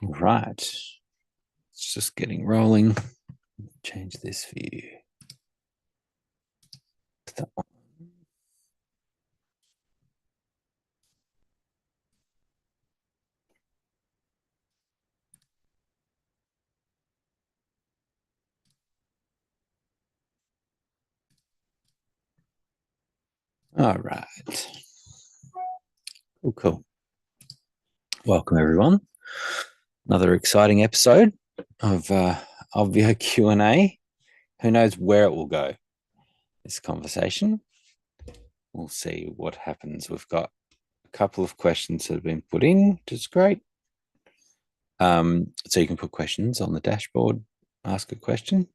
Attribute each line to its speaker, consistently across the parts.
Speaker 1: All right. It's just getting rolling. Change this view. That one. All right. Cool. Welcome, everyone. Another exciting episode of Obvio Q&A. Who knows where it will go, this conversation. We'll see what happens. We've got a couple of questions that have been put in, which is great. So you can put questions on the dashboard, ask a question.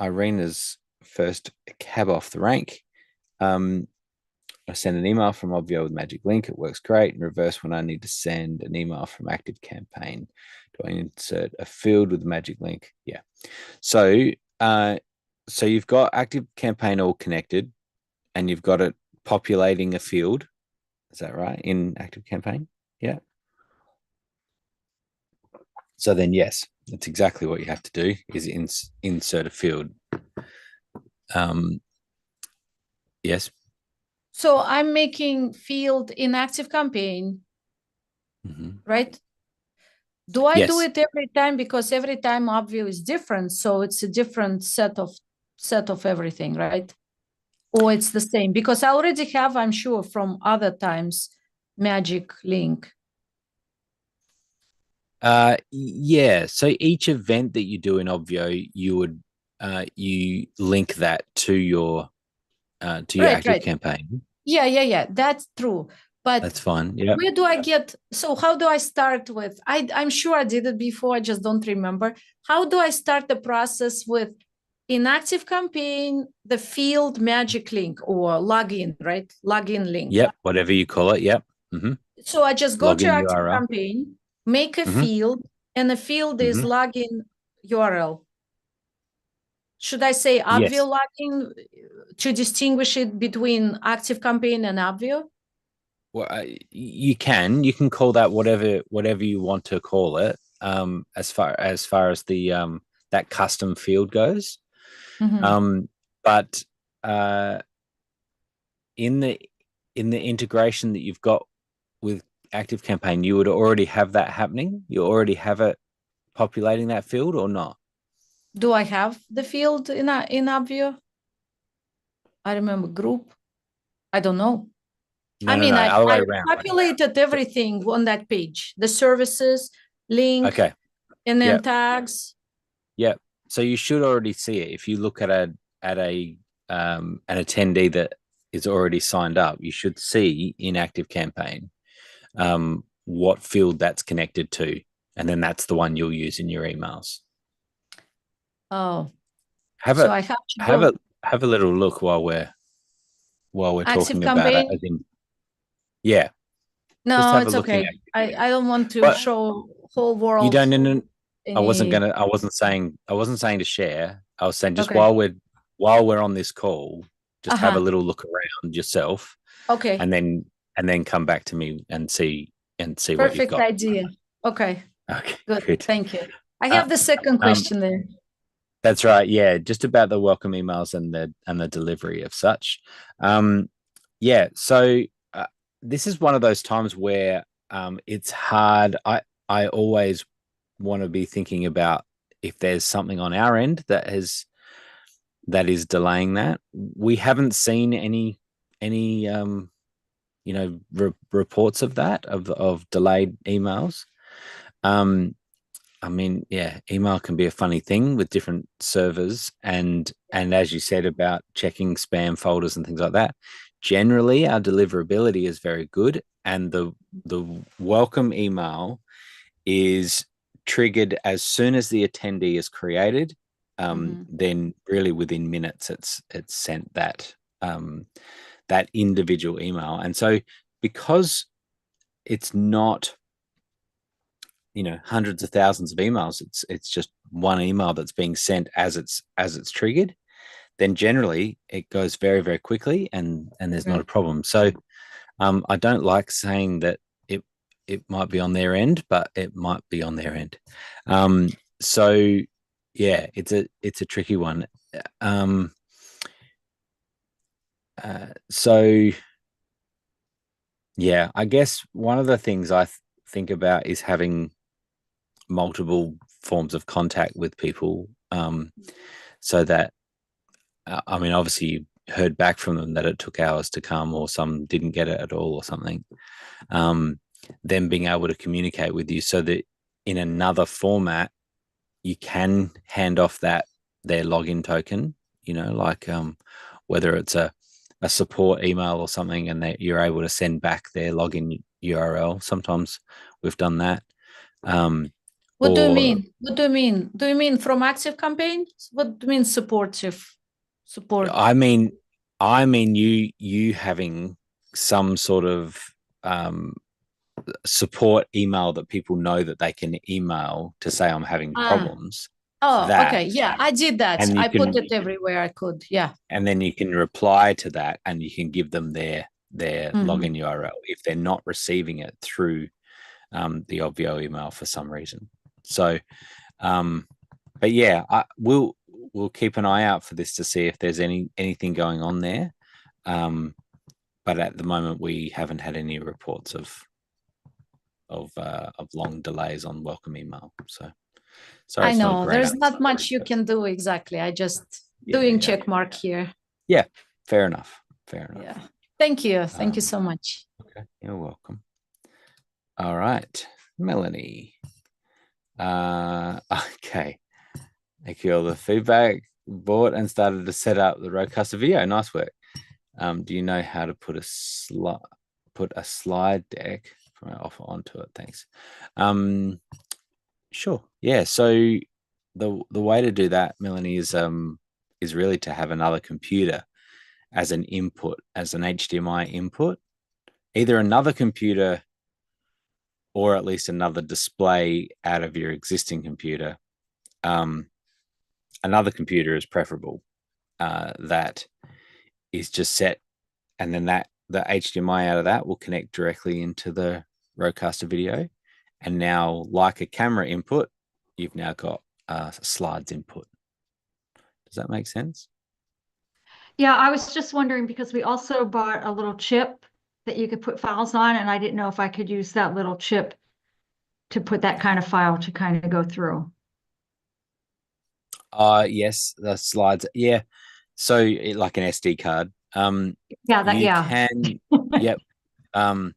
Speaker 1: Irina's first cab off the rank. I send an email from Obvio with Magic Link. It works great. In reverse, when I need to send an email from Active Campaign, do I insert a field with the Magic Link? Yeah. So you've got Active Campaign all connected, and you've got it populating a field. Is that right? In Active Campaign? Yeah. So then, yes, that's exactly what you have to do is insert a field. Yes.
Speaker 2: So I'm making field in Active Campaign, right? Do I do it every time? Because every time Obvio is different, so it's a different set of everything, right? Or it's the same? Because I already have, I'm sure, from other times, Magic Link.
Speaker 1: Yeah. So each event that you do in Obvio, you would you link that to your Active Campaign.
Speaker 2: Yeah. That's true. But
Speaker 1: that's fine. Yeah.
Speaker 2: Where do I get? So how do I start with? I'm sure I did it before. I just don't remember. How do I start the process with inactive campaign, the field Magic Link or login, right? Login link.
Speaker 1: Yep. Whatever you call it. Yep.
Speaker 2: So I just go to
Speaker 1: Login
Speaker 2: active
Speaker 1: URL.
Speaker 2: campaign, make a field, and the field is login URL. Should I say Obvio
Speaker 1: Yes.
Speaker 2: login to distinguish it between active campaign and Obvio?
Speaker 1: Well, you can call that whatever you want to call it. As far as the that custom field goes. But in the integration that you've got with Active Campaign, you would already have that happening. You already have it populating that field, or not?
Speaker 2: Do I have the field in Obvio? I remember group. I don't know.
Speaker 1: No, other way
Speaker 2: I
Speaker 1: around.
Speaker 2: populated everything on that page, the services, link,
Speaker 1: okay,
Speaker 2: and then tags.
Speaker 1: Yeah. So you should already see it. If you look at an attendee that is already signed up, you should see in Active Campaign what field that's connected to, and then that's the one you'll use in your emails.
Speaker 2: Oh,
Speaker 1: I have a little look while we're
Speaker 2: Active
Speaker 1: talking
Speaker 2: campaign?
Speaker 1: about it. Yeah.
Speaker 2: No, it's okay. I don't want to show whole world.
Speaker 1: You don't. No. I wasn't saying to share. I was saying just while we're on this call, just have a little look around yourself.
Speaker 2: Okay.
Speaker 1: And then come back to me and see what you've got.
Speaker 2: Perfect idea. Okay. Good. Thank you. I have the second question there.
Speaker 1: That's right. Yeah, just about the welcome emails and the delivery of such. Yeah. So this is one of those times where it's hard. I always want to be thinking about if there's something on our end that is delaying that. We haven't seen any reports of that of delayed emails. I mean, yeah, email can be a funny thing with different servers, and as you said about checking spam folders and things like that. Generally, our deliverability is very good, and the welcome email is triggered as soon as the attendee is created. Then really within minutes, it's sent that that individual email. And so because it's not hundreds of thousands of emails, it's just one email that's being sent as it's triggered, then generally it goes very, very quickly and there's not a problem. So I don't like saying that it might be on their end, but it might be on their end. So yeah, it's a tricky one. Um, so yeah, I guess one of the things I think about is having multiple forms of contact with people, so that I mean, obviously you heard back from them that it took hours to come, or some didn't get it at all, or something. Um, them being able to communicate with you so that in another format you can hand off their login token, like whether it's a support email or something, and that you're able to send back their login URL. Sometimes we've done that.
Speaker 2: What do you
Speaker 1: Or
Speaker 2: mean? What do you mean? Do you mean from Active Campaign? What do you mean supportive support?
Speaker 1: I mean you having some sort of um, support email that people know that they can email to say I'm having
Speaker 2: Ah,
Speaker 1: problems.
Speaker 2: oh,
Speaker 1: That
Speaker 2: okay. Yeah, I did that.
Speaker 1: and you
Speaker 2: I put
Speaker 1: can
Speaker 2: it everywhere I could. Yeah.
Speaker 1: and then you can reply to that, and you can give them their
Speaker 2: Mhm.
Speaker 1: login URL if they're not receiving it through the Obvio email for some reason. So, um, but yeah, we'll keep an eye out for this to see if there's anything going on there. But at the moment, we haven't had any reports of long delays on welcome email. So sorry,
Speaker 2: I
Speaker 1: it's not a
Speaker 2: know.
Speaker 1: great
Speaker 2: There's
Speaker 1: answer.
Speaker 2: not much you can do exactly. I just
Speaker 1: Yeah,
Speaker 2: doing
Speaker 1: yeah,
Speaker 2: check mark here.
Speaker 1: yeah. Fair enough. Fair
Speaker 2: Yeah.
Speaker 1: enough.
Speaker 2: Thank you. Thank you
Speaker 1: Um,
Speaker 2: so much.
Speaker 1: okay, you're welcome. All right, Melanie. Okay. Thank you all the feedback. Bought and started to set up the roadcaster video. Nice work. Do you know how to put a slide deck from our offer onto it? Thanks. Sure. Yeah. So the way to do that, Melanie, is really to have another computer as an input, as an HDMI input, either another computer or at least another display out of your existing computer. Um, Another computer is preferable. That is just set, and then the HDMI out of that will connect directly into the Rodecaster video. And now, like a camera input, you've now got slides input. Does that make sense?
Speaker 3: Yeah, I was just wondering because we also bought a little chip that you could put files on, and I didn't know if I could use that little chip to put that kind of file to kind of go through.
Speaker 1: Yes, the slides. Yeah. So like an SD card.
Speaker 3: Yeah,
Speaker 1: You
Speaker 3: yeah.
Speaker 1: can, yep. Um,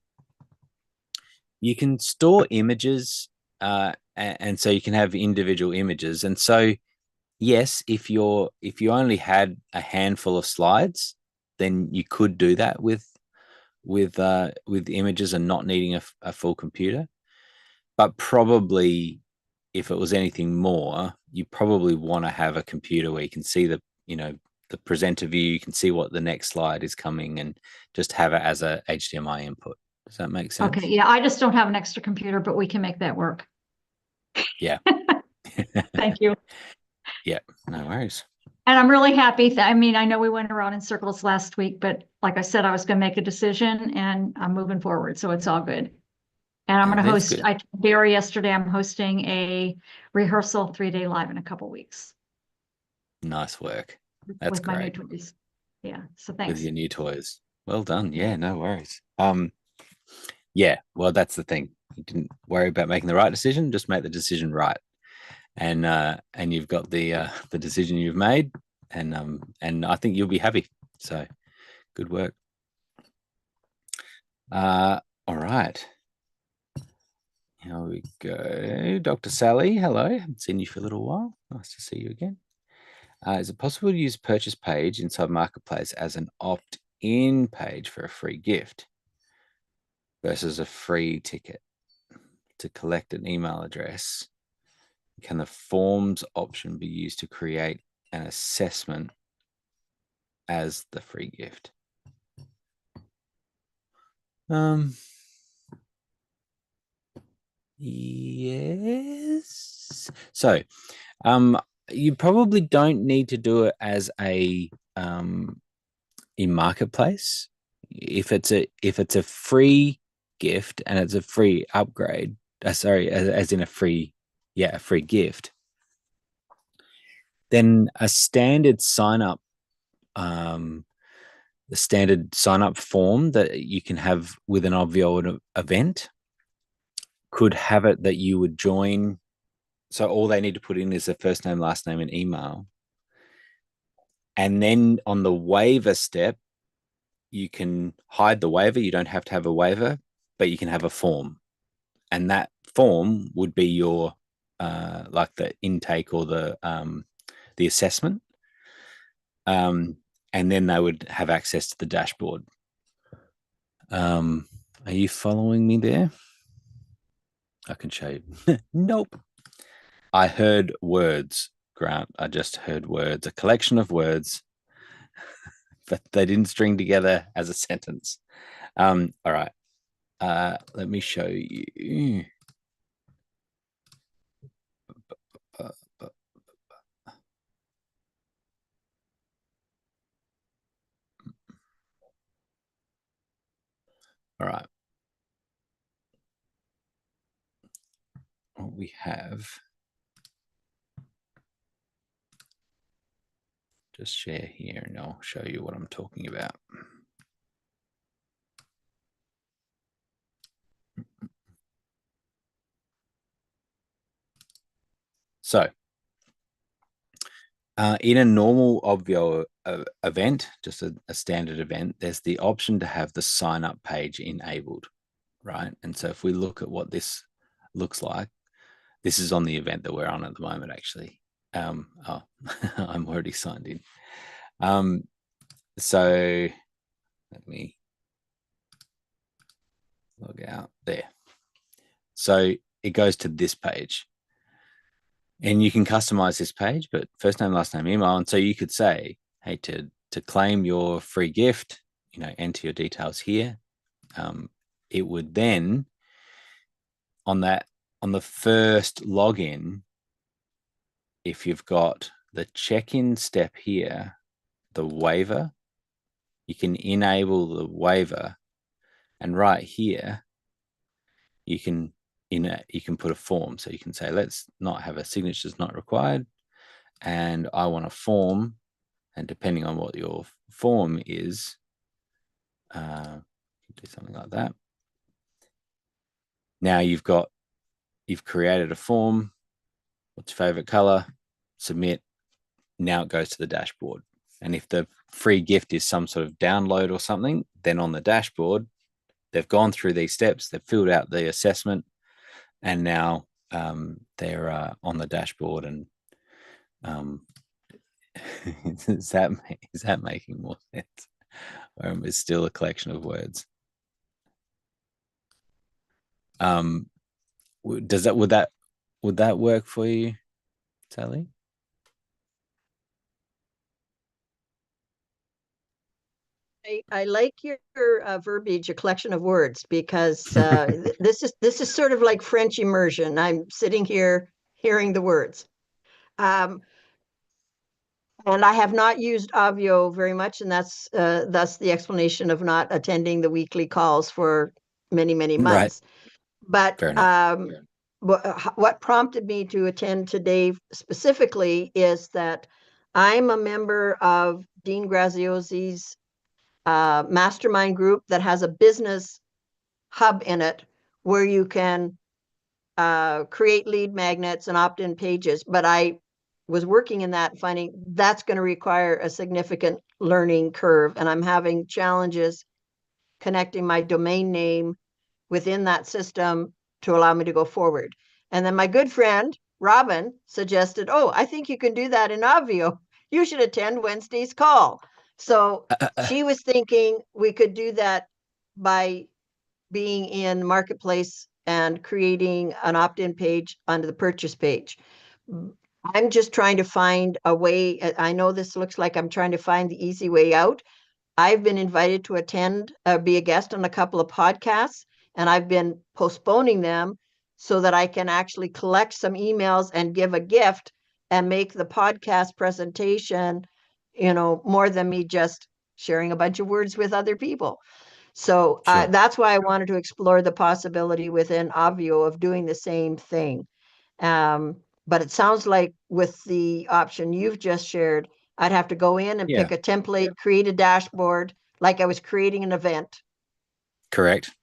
Speaker 1: you can store images, and so you can have individual images. And so, yes, if you only had a handful of slides, then you could do that with images and not needing a full computer. But probably, if it was anything more, you probably want to have a computer where you can see the presenter view, you can see what the next slide is coming, and just have it as a HDMI input. Does that make sense?
Speaker 3: Okay, yeah, I just don't have an extra computer, but we can make that work.
Speaker 1: Yeah.
Speaker 3: Thank you.
Speaker 1: Yeah, no worries.
Speaker 3: And I'm really happy. I mean, I know we went around in circles last week, but like I said, I was going to make a decision and I'm moving forward. So it's all good. And I'm
Speaker 1: Yeah,
Speaker 3: going to
Speaker 1: that's
Speaker 3: host,
Speaker 1: good.
Speaker 3: I told Barry yesterday, I'm hosting a rehearsal 3-day live in a couple weeks
Speaker 1: Nice work. That's
Speaker 3: with my new
Speaker 1: great.
Speaker 3: toys. Yeah. So
Speaker 1: With
Speaker 3: thanks.
Speaker 1: your new toys. Well done. Yeah, no worries. Yeah, well, that's the thing. You didn't worry about making the right decision, just make the decision right. And you've got the decision you've made, and I think you'll be happy. So good work. All right. Here we go. Dr. Sally, hello. Haven't seen you for a little while. Nice to see you again. Is it possible to use purchase page inside Marketplace as an opt-in page for a free gift versus a free ticket to collect an email address? Can the forms option be used to create an assessment as the free gift? Yes. So, you probably don't need to do it as a in marketplace. If it's a free gift and it's a free upgrade, sorry, as in a free gift, then a standard sign up, the standard sign up form that you can have with an Obvio event could have it that you would join. So all they need to put in is their first name, last name, and email. And then on the waiver step, you can hide the waiver. You don't have to have a waiver, but you can have a form. And that form would be your like the intake or the assessment. And then they would have access to the dashboard. Are you following me there? I can show you. Nope. I heard words, Grant. I just heard words, a collection of words, but they didn't string together as a sentence. All right. Let me show you. All right. What we have, just share here and I'll show you what I'm talking about. So in a normal Obvio event, just a standard event, there's the option to have the sign up page enabled, right? And so if we look at what this looks like, this is on the event that we're on at the moment, actually. Oh, I'm already signed in. So let me log out there. So it goes to this page. And you can customize this page, but first name, last name, email. And so you could say, hey, to claim your free gift, enter your details here. It would then, on the first login, if you've got the check-in step here, the waiver, you can enable the waiver, and right here, you can put a form. So you can say, let's not have a signatures not required, and I want a form, and depending on what your form is, do something like that. Now you've created a form. What's your favorite color? Submit. Now it goes to the dashboard. And if the free gift is some sort of download or something, then on the dashboard, they've gone through these steps, they've filled out the assessment, and now they're on the dashboard. And is that making more sense? Or it's still a collection of words? Would that work for you, Sally?
Speaker 4: I like your verbiage, a collection of words, because this is sort of like French immersion. I'm sitting here hearing the words. And I have not used Obvio very much, and that's thus the explanation of not attending the weekly calls for many, many months. Right. But what prompted me to attend today specifically is that I'm a member of Dean Graziosi's mastermind group that has a business hub in it where you can create lead magnets and opt-in pages. But I was working in that, finding that's going to require a significant learning curve. And I'm having challenges connecting my domain name within that system to allow me to go forward. And then my good friend, Robin, suggested, oh, I think you can do that in Obvio. You should attend Wednesday's call. So she was thinking we could do that by being in Marketplace and creating an opt-in page under the purchase page. I'm just trying to find a way. I know this looks like I'm trying to find the easy way out. I've been invited to attend, be a guest on a couple of podcasts, and I've been postponing them so that I can actually collect some emails and give a gift and make the podcast presentation, more than me just sharing a bunch of words with other people. So
Speaker 1: Sure.
Speaker 4: that's why I wanted to explore the possibility within Obvio of doing the same thing. But it sounds like with the option you've just shared, I'd have to go in and pick a template, create a dashboard, like I was creating an event.
Speaker 1: Correct.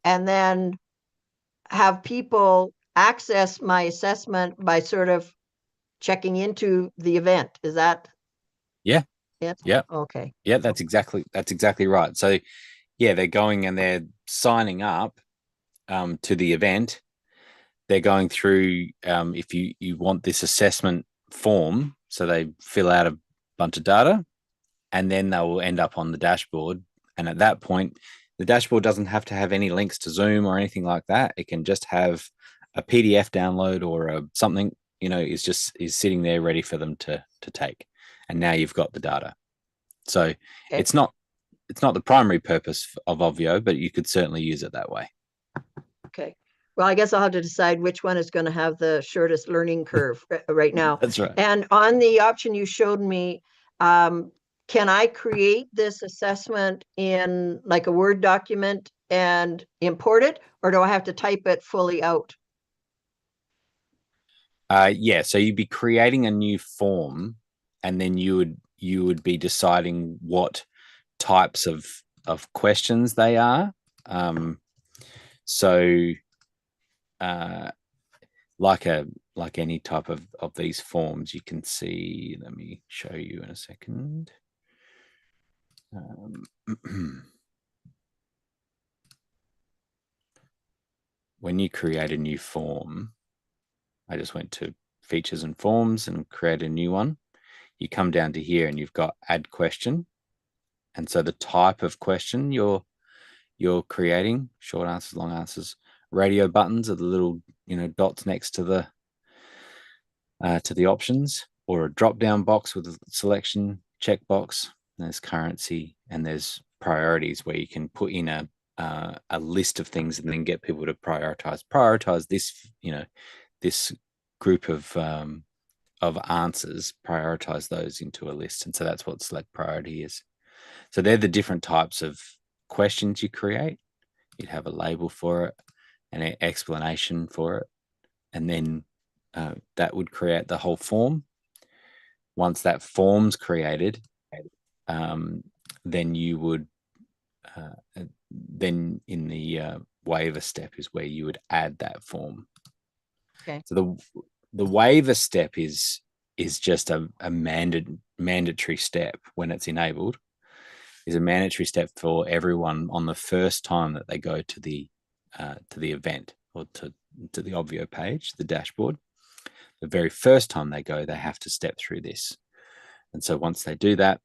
Speaker 4: And then have people access my assessment by sort of checking into the event. Is that
Speaker 1: Yeah.
Speaker 4: it?
Speaker 1: Yeah.
Speaker 4: Okay.
Speaker 1: Yeah, that's exactly right. So yeah, they're going and they're signing up to the event. They're going through if you want this assessment form, so they fill out a bunch of data, and then they will end up on the dashboard. And at that point, the dashboard doesn't have to have any links to Zoom or anything like that. It can just have a PDF download or something, is sitting there ready for them to take. And now you've got the data. So
Speaker 4: Okay.
Speaker 1: it's not the primary purpose of Obvio, but you could certainly use it that way.
Speaker 4: Okay. Well, I guess I'll have to decide which one is going to have the shortest learning curve right now.
Speaker 1: That's right.
Speaker 4: And on the option you showed me, can I create this assessment in like a Word document and import it, or do I have to type it fully out?
Speaker 1: Yeah, so you'd be creating a new form, and then you would be deciding what types of questions they are. So like any type of these forms, you can see, let me show you in a second. When you create a new form, I just went to features and forms and create a new one. You come down to here and you've got add question. And so the type of question you're creating, short answers, long answers, radio buttons are the little dots next to the options, or a drop down box with a selection checkbox. There's currency and there's priorities, where you can put in a list of things and then get people to prioritize this this group of answers, prioritize those into a list. And so that's what select priority is. So they're the different types of questions you create. You'd have a label for it, an explanation for it, and then that would create the whole form. Once that form's created, then you would then in the waiver step is where you would add that form.
Speaker 4: Okay.
Speaker 1: So the waiver step is just a mandatory step when it's enabled. Is a mandatory step for everyone on the first time that they go to the event, or to the Obvio page, the dashboard. The very first time they go, they have to step through this. And so once they do that,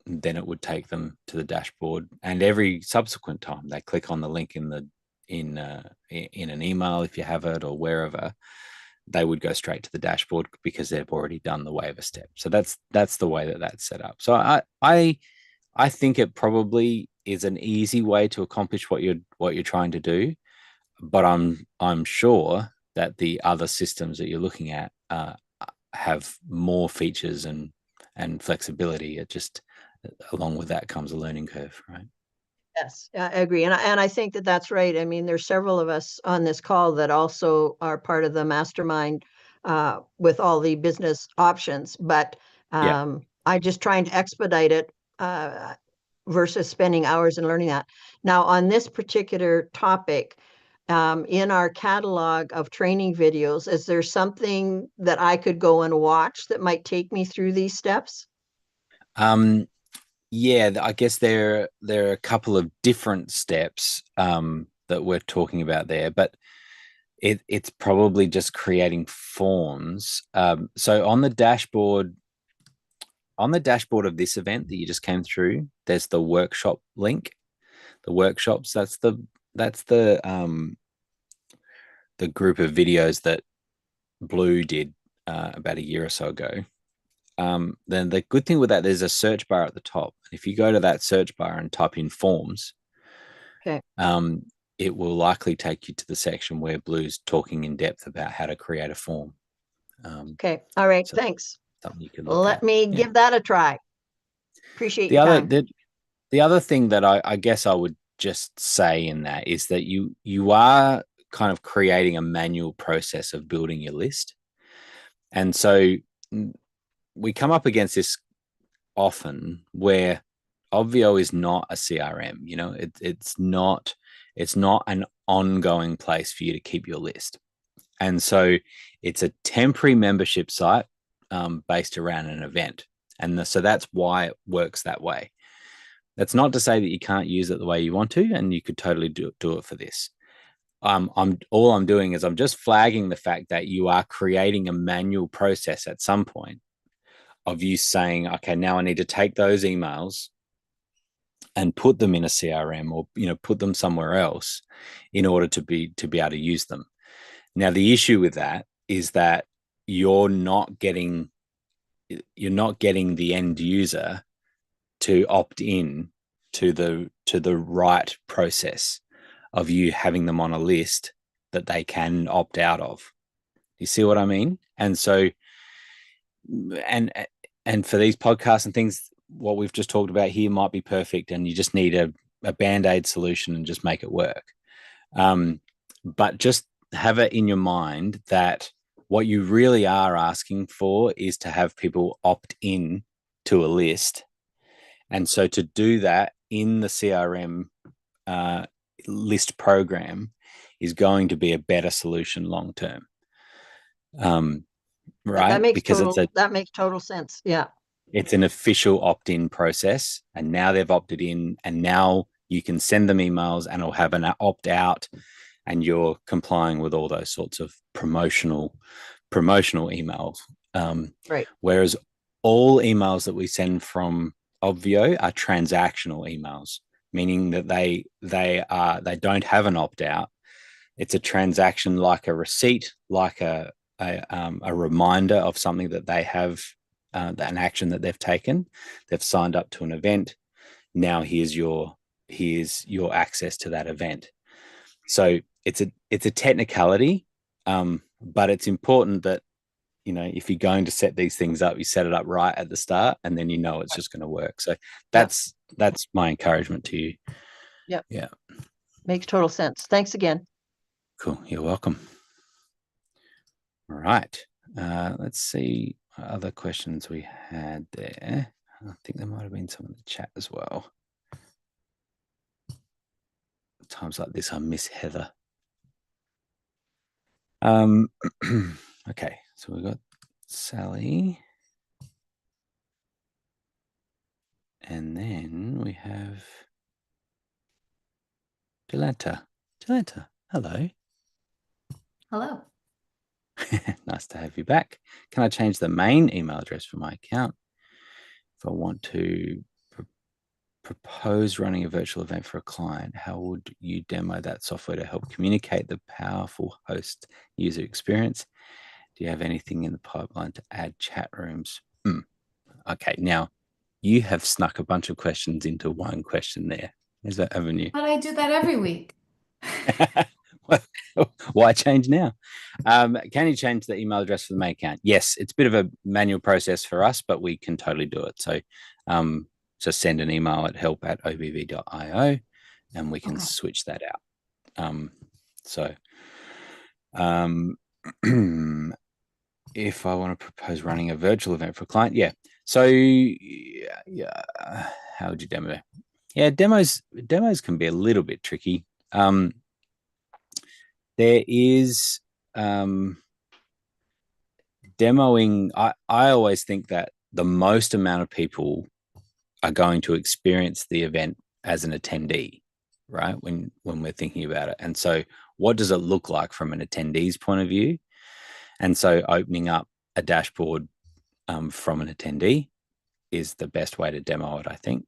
Speaker 1: then it would take them to the dashboard. And every subsequent time they click on the link in an email, if you have it, or wherever, they would go straight to the dashboard because they've already done the waiver step. So that's the way that that's set up. So I think it probably is an easy way to accomplish what you're trying to do, but I'm sure that the other systems that you're looking at have more features and flexibility. It just, along with that comes a learning curve, right?
Speaker 4: Yes, I agree. And I think that that's right. I mean, there's several of us on this call that also are part of the mastermind with all the business options, but I'm just trying to expedite it versus spending hours and learning that. Now, on this particular topic, in our catalog of training videos, is there something that I could go and watch that might take me through these steps?
Speaker 1: Yeah, I guess there are a couple of different steps that we're talking about there, but it's probably just creating forms. So on the dashboard of this event that you just came through, there's the workshop link. The workshops, that's the group of videos that Blue did about a year or so ago. Then the good thing with that, there's a search bar at the top. If you go to that search bar and type in forms,
Speaker 4: okay,
Speaker 1: it will likely take you to the section where Blue's talking in depth about how to create a form.
Speaker 4: Okay, all right, so thanks.
Speaker 1: Something you can look
Speaker 4: Let
Speaker 1: at.
Speaker 4: me give that a try. Appreciate
Speaker 1: the
Speaker 4: your
Speaker 1: other
Speaker 4: time.
Speaker 1: the other thing that I guess I would just say in that is that you are kind of creating a manual process of building your list. And so we come up against this often where Obvio is not a CRM. You know, it's not an ongoing place for you to keep your list. And so it's a temporary membership site based around an event. And so that's why it works that way. That's not to say that you can't use it the way you want to, and you could totally do it for this. All I'm doing is I'm just flagging the fact that you are creating a manual process at some point of you saying, okay, now I need to take those emails and put them in a CRM, or put them somewhere else in order to be able to use them. Now, the issue with that is that you're not getting the end user to opt in to the right process of you having them on a list that they can opt out of. You see what I mean? And so, and for these podcasts and things, what we've just talked about here might be perfect, and you just need a Band-Aid solution and just make it work. But just have it in your mind that what you really are asking for is to have people opt in to a list. And so to do that in the CRM list program is going to be a better solution long term. Right?
Speaker 4: That makes total sense. Yeah.
Speaker 1: It's an official opt-in process, and now they've opted in, and now you can send them emails and it'll have an opt-out, and you're complying with all those sorts of promotional emails.
Speaker 4: Right.
Speaker 1: Whereas all emails that we send from Obvio are transactional emails, meaning that they don't have an opt-out. It's a transaction, like a receipt, like a reminder of something that they have, an action that they've taken. They've signed up to an event. Now here's your access to that event. So it's a technicality, but it's important that, if you're going to set these things up, you set it up right at the start, and then it's just going to work. So that's my encouragement to you.
Speaker 4: Yep.
Speaker 1: Yeah.
Speaker 4: Makes total sense. Thanks again.
Speaker 1: Cool. You're welcome. All right. Let's see what other questions we had there. I think there might have been some in the chat as well. Times like this, I miss Heather. Okay, so we've got Sally. And then we have Delanta. Delanta, hello.
Speaker 5: Hello.
Speaker 1: Nice to have you back. Can I change the main email address for my account if I want to propose running a virtual event for a client? How would you demo that software to help communicate the powerful host user experience? Do you have anything in the pipeline to add chat rooms? Okay, now you have snuck a bunch of questions into one question there. Is that, haven't you?
Speaker 5: But I do that every week.
Speaker 1: Why change now? Can you change the email address for the main account? Yes, it's a bit of a manual process for us, but we can totally do it. So just send an email at help@obv.io and we can switch that out. If I want to propose running a virtual event for a client, yeah. So yeah, how would you demo? Yeah, demos can be a little bit tricky. There is demoing. I always think that the most amount of people are going to experience the event as an attendee, right? When we're thinking about it. And so what does it look like from an attendee's point of view? And so opening up a dashboard from an attendee is the best way to demo it, I think.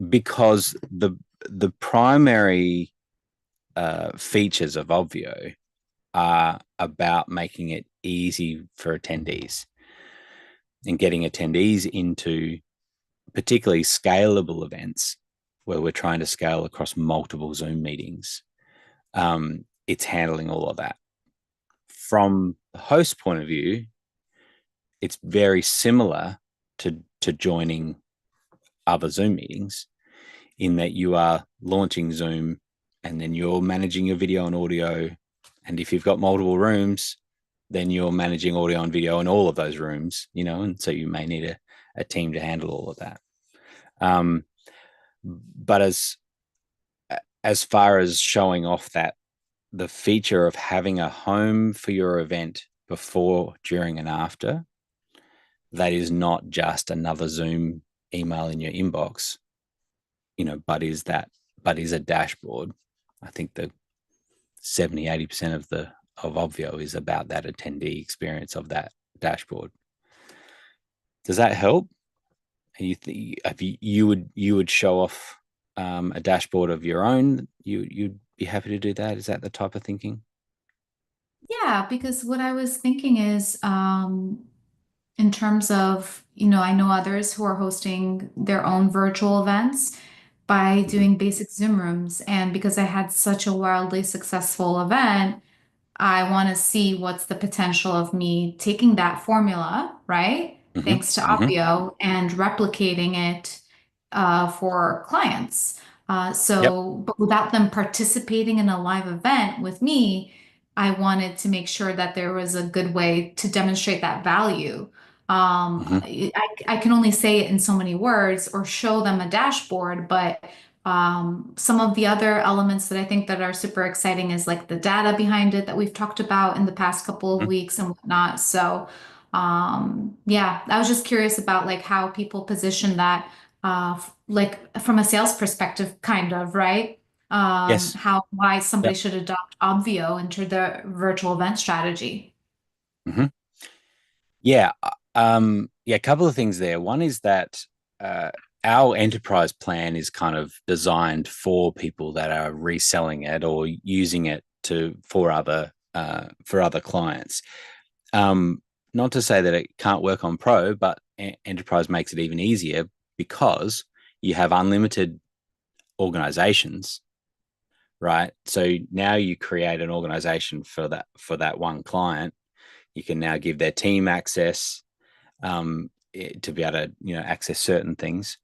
Speaker 1: Because the primary features of Obvio are about making it easy for attendees and getting attendees into particularly scalable events where we're trying to scale across multiple Zoom meetings. It's handling all of that. From the host point of view, it's very similar to joining other Zoom meetings in that you are launching Zoom and then you're managing your video and audio. And if you've got multiple rooms, then you're managing audio and video in all of those rooms, and so you may need a team to handle all of that. But as far as showing off that the feature of having a home for your event before, during, and after, that is not just another Zoom email in your inbox, but is a dashboard. I think the 70-80% of Obvio is about that attendee experience of that dashboard. Does that help? You would show off a dashboard of your own? You'd be happy to do that? Is that the type of thinking?
Speaker 5: Yeah, because what I was thinking is, in terms of, I know others who are hosting their own virtual events by doing basic Zoom rooms. And because I had such a wildly successful event, I want to see what's the potential of me taking that formula, right? Thanks to Obvio, and replicating it for clients. But without them participating in a live event with me, I wanted to make sure that there was a good way to demonstrate that value. I can only say it in so many words or show them a dashboard, but some of the other elements that I think that are super exciting is like the data behind it that we've talked about in the past couple of weeks and whatnot. So yeah, I was just curious about like how people position that like from a sales perspective, kind of, right?
Speaker 1: Yes.
Speaker 5: Why somebody
Speaker 1: Yep.
Speaker 5: should adopt Obvio into their virtual event strategy.
Speaker 1: Yeah. A couple of things there. One is that our enterprise plan is kind of designed for people that are reselling it or using it for other clients. Not to say that it can't work on Pro, but enterprise makes it even easier because you have unlimited organizations, right? So now you create an organization for that one client. You can now give their team access to be able to access certain things.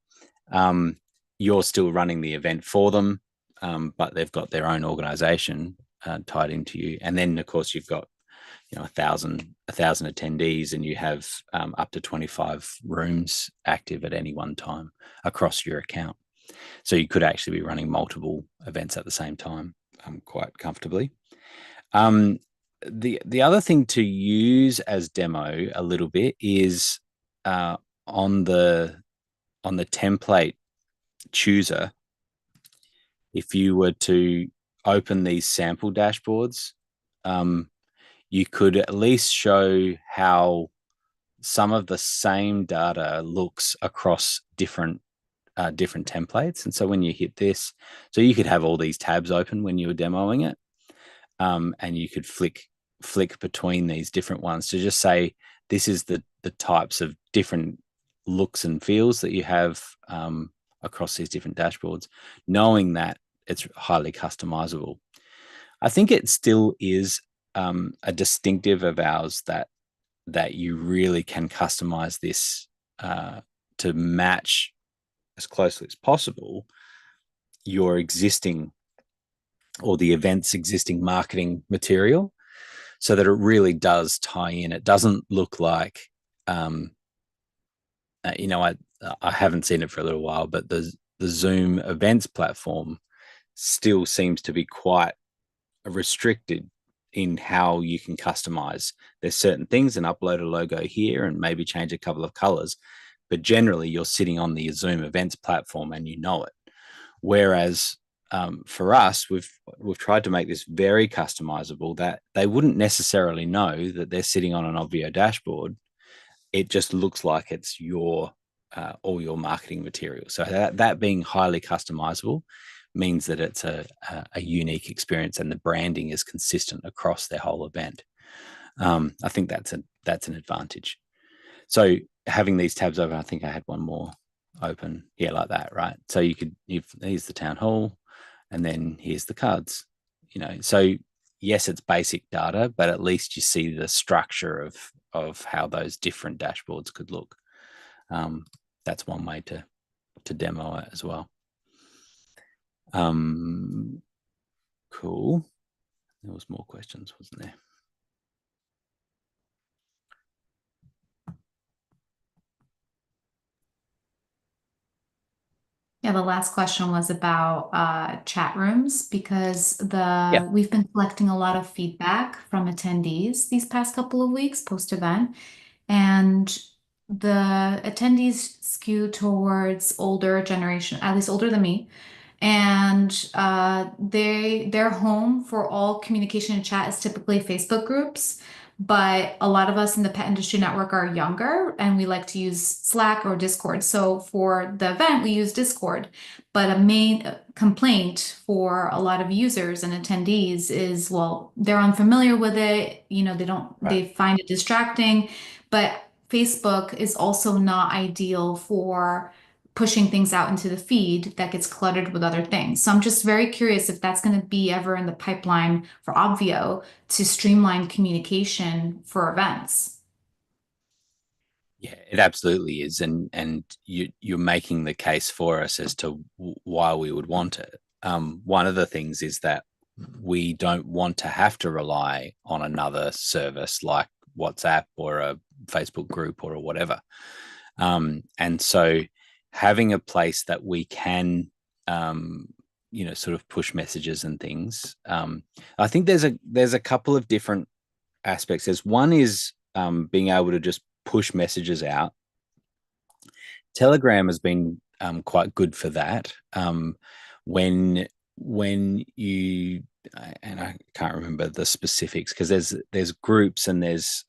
Speaker 1: You're still running the event for them, but they've got their own organization tied into you. And then of course you've got 1,000 attendees, and you have up to 25 rooms active at any one time across your account. So you could actually be running multiple events at the same time quite comfortably. The other thing to use as demo a little bit is on the template chooser. If you were to open these sample dashboards, you could at least show how some of the same data looks across different templates. And so when you hit this, so you could have all these tabs open when you were demoing it, and you could flick between these different ones to just say, this is the types of different looks and feels that you have across these different dashboards, knowing that it's highly customizable. I think it still is a distinctive of ours that you really can customize this to match as closely as possible your existing or the event's existing marketing material, so that it really does tie in. It doesn't look like, I haven't seen it for a little while, but the Zoom events platform still seems to be quite restricted in how you can customize. There's certain things, and upload a logo here and maybe change a couple of colors, but generally you're sitting on the Zoom events platform and you know it. Whereas for us, we've tried to make this very customizable, that they wouldn't necessarily know that they're sitting on an Obvio dashboard. It just looks like it's your all your marketing material. So that being highly customizable means that it's a unique experience, and the branding is consistent across their whole event. I think that's an advantage. So having these tabs open, I think I had one more open, like that, right? So here's the town hall, and then here's the cards. So yes, it's basic data, but at least you see the structure of how those different dashboards could look. That's one way to demo it as well. Cool. There was more questions, wasn't there?
Speaker 5: Yeah, the last question was about chat rooms because we've been collecting a lot of feedback from attendees these past couple of weeks post-event, and the attendees skew towards older generation, at least older than me, and their home for all communication and chat is typically Facebook groups. But a lot of us in the pet industry network are younger and we like to use Slack or Discord. So for the event, we use Discord. But a main complaint for a lot of users and attendees is, well, they're unfamiliar with it. You know, they find it distracting. But Facebook is also not ideal for pushing things out into the feed that gets cluttered with other things. So I'm just very curious if that's going to be ever in the pipeline for Obvio to streamline communication for events.
Speaker 1: Yeah, it absolutely is, and you're making the case for us as to why we would want it. One of the things is that we don't want to have to rely on another service like WhatsApp or a Facebook group or whatever. And so having a place that we can, sort of push messages and things. I think there's a couple of different aspects. There's one is being able to just push messages out. Telegram has been quite good for that. When you, and I can't remember the specifics because there's groups and there's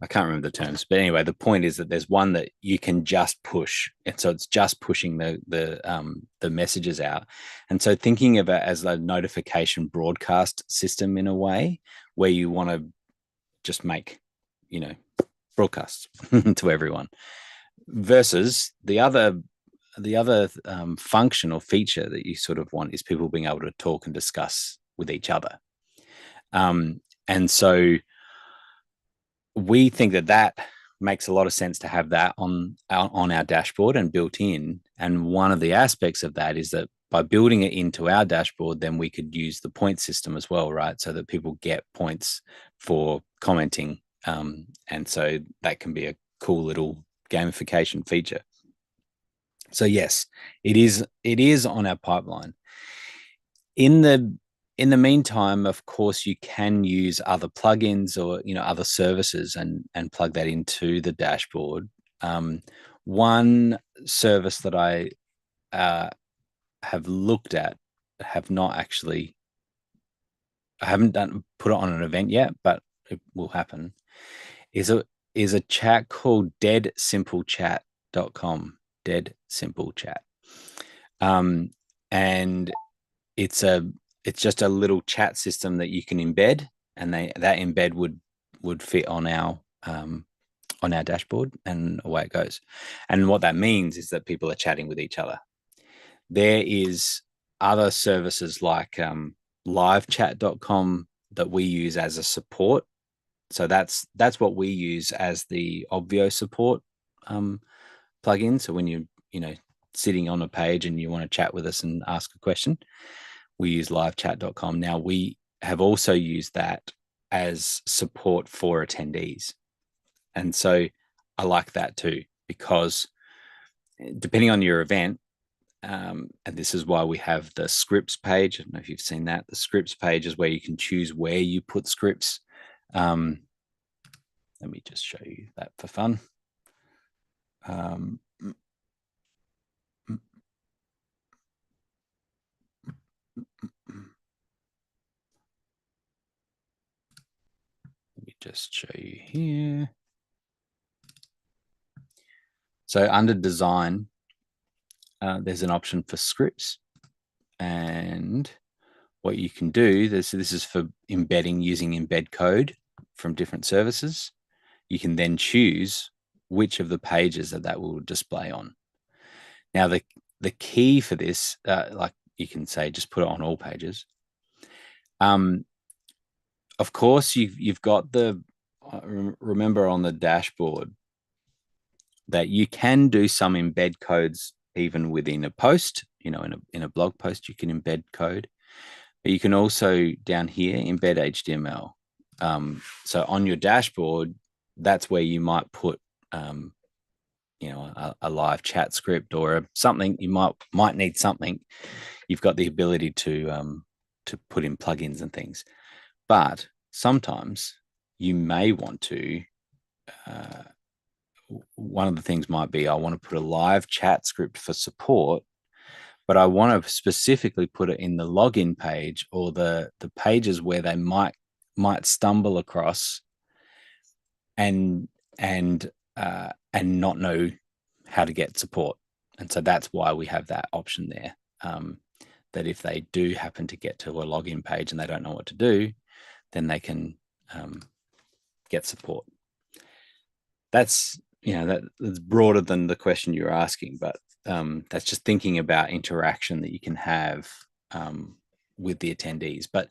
Speaker 1: I can't remember the terms, but anyway, the point is that there's one that you can just push, and so it's just pushing the messages out. And so thinking of it as a notification broadcast system in a way where you want to just make, broadcasts to everyone, versus the other function or feature that you sort of want is people being able to talk and discuss with each other. And so we think that makes a lot of sense to have that on our dashboard and built in. And one of the aspects of that is that by building it into our dashboard, then we could use the point system as well, right? So that people get points for commenting. And so that can be a cool little gamification feature. So yes, it is on our pipeline. In the meantime, of course, you can use other plugins or other services and plug that into the dashboard. One service that I have looked at, I haven't put it on an event yet, but it will happen. Is a chat called deadsimplechat.com. Dead Simple Chat. And it's just a little chat system that you can embed, and that embed would fit on our dashboard, and away it goes. And what that means is that people are chatting with each other. There is other services like livechat.com that we use as a support. So that's what we use as the Obvio support plugin. So when you're sitting on a page and you want to chat with us and ask a question, we use livechat.com. Now, we have also used that as support for attendees. And so I like that too, because depending on your event, and this is why we have the scripts page. I don't know if you've seen that. The scripts page is where you can choose where you put scripts. Let me just show you that for fun. Let me just show you here. So under design, there's an option for scripts, and what you can do, this is for embedding using embed code from different services. You can then choose which of the pages that will display on. Now, the key for this, like you can say, just put it on all pages. Of course, you've got remember on the dashboard that you can do some embed codes even within a post, in a blog post, you can embed code, but you can also down here embed HTML. So on your dashboard, that's where you might put, a live chat script or something. You might need something. You've got the ability to put in plugins and things, but sometimes you may want to. One of the things might be I want to put a live chat script for support, but I want to specifically put it in the login page or the pages where they might stumble across and not know how to get support. And so that's why we have that option there, that if they do happen to get to a login page and they don't know what to do, then they can get support. That's that's broader than the question you're asking, but that's just thinking about interaction that you can have with the attendees. But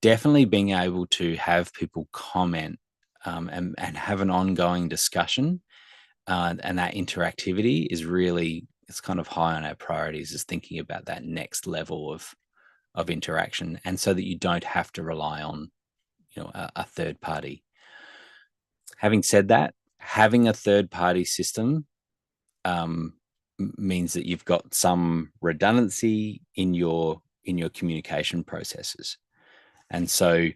Speaker 1: definitely being able to have people comment and have an ongoing discussion and that interactivity is really, it's kind of high on our priorities, is thinking about that next level of interaction, and so that you don't have to rely on a third party. Having said that, having a third party system means that you've got some redundancy in your communication processes. And so,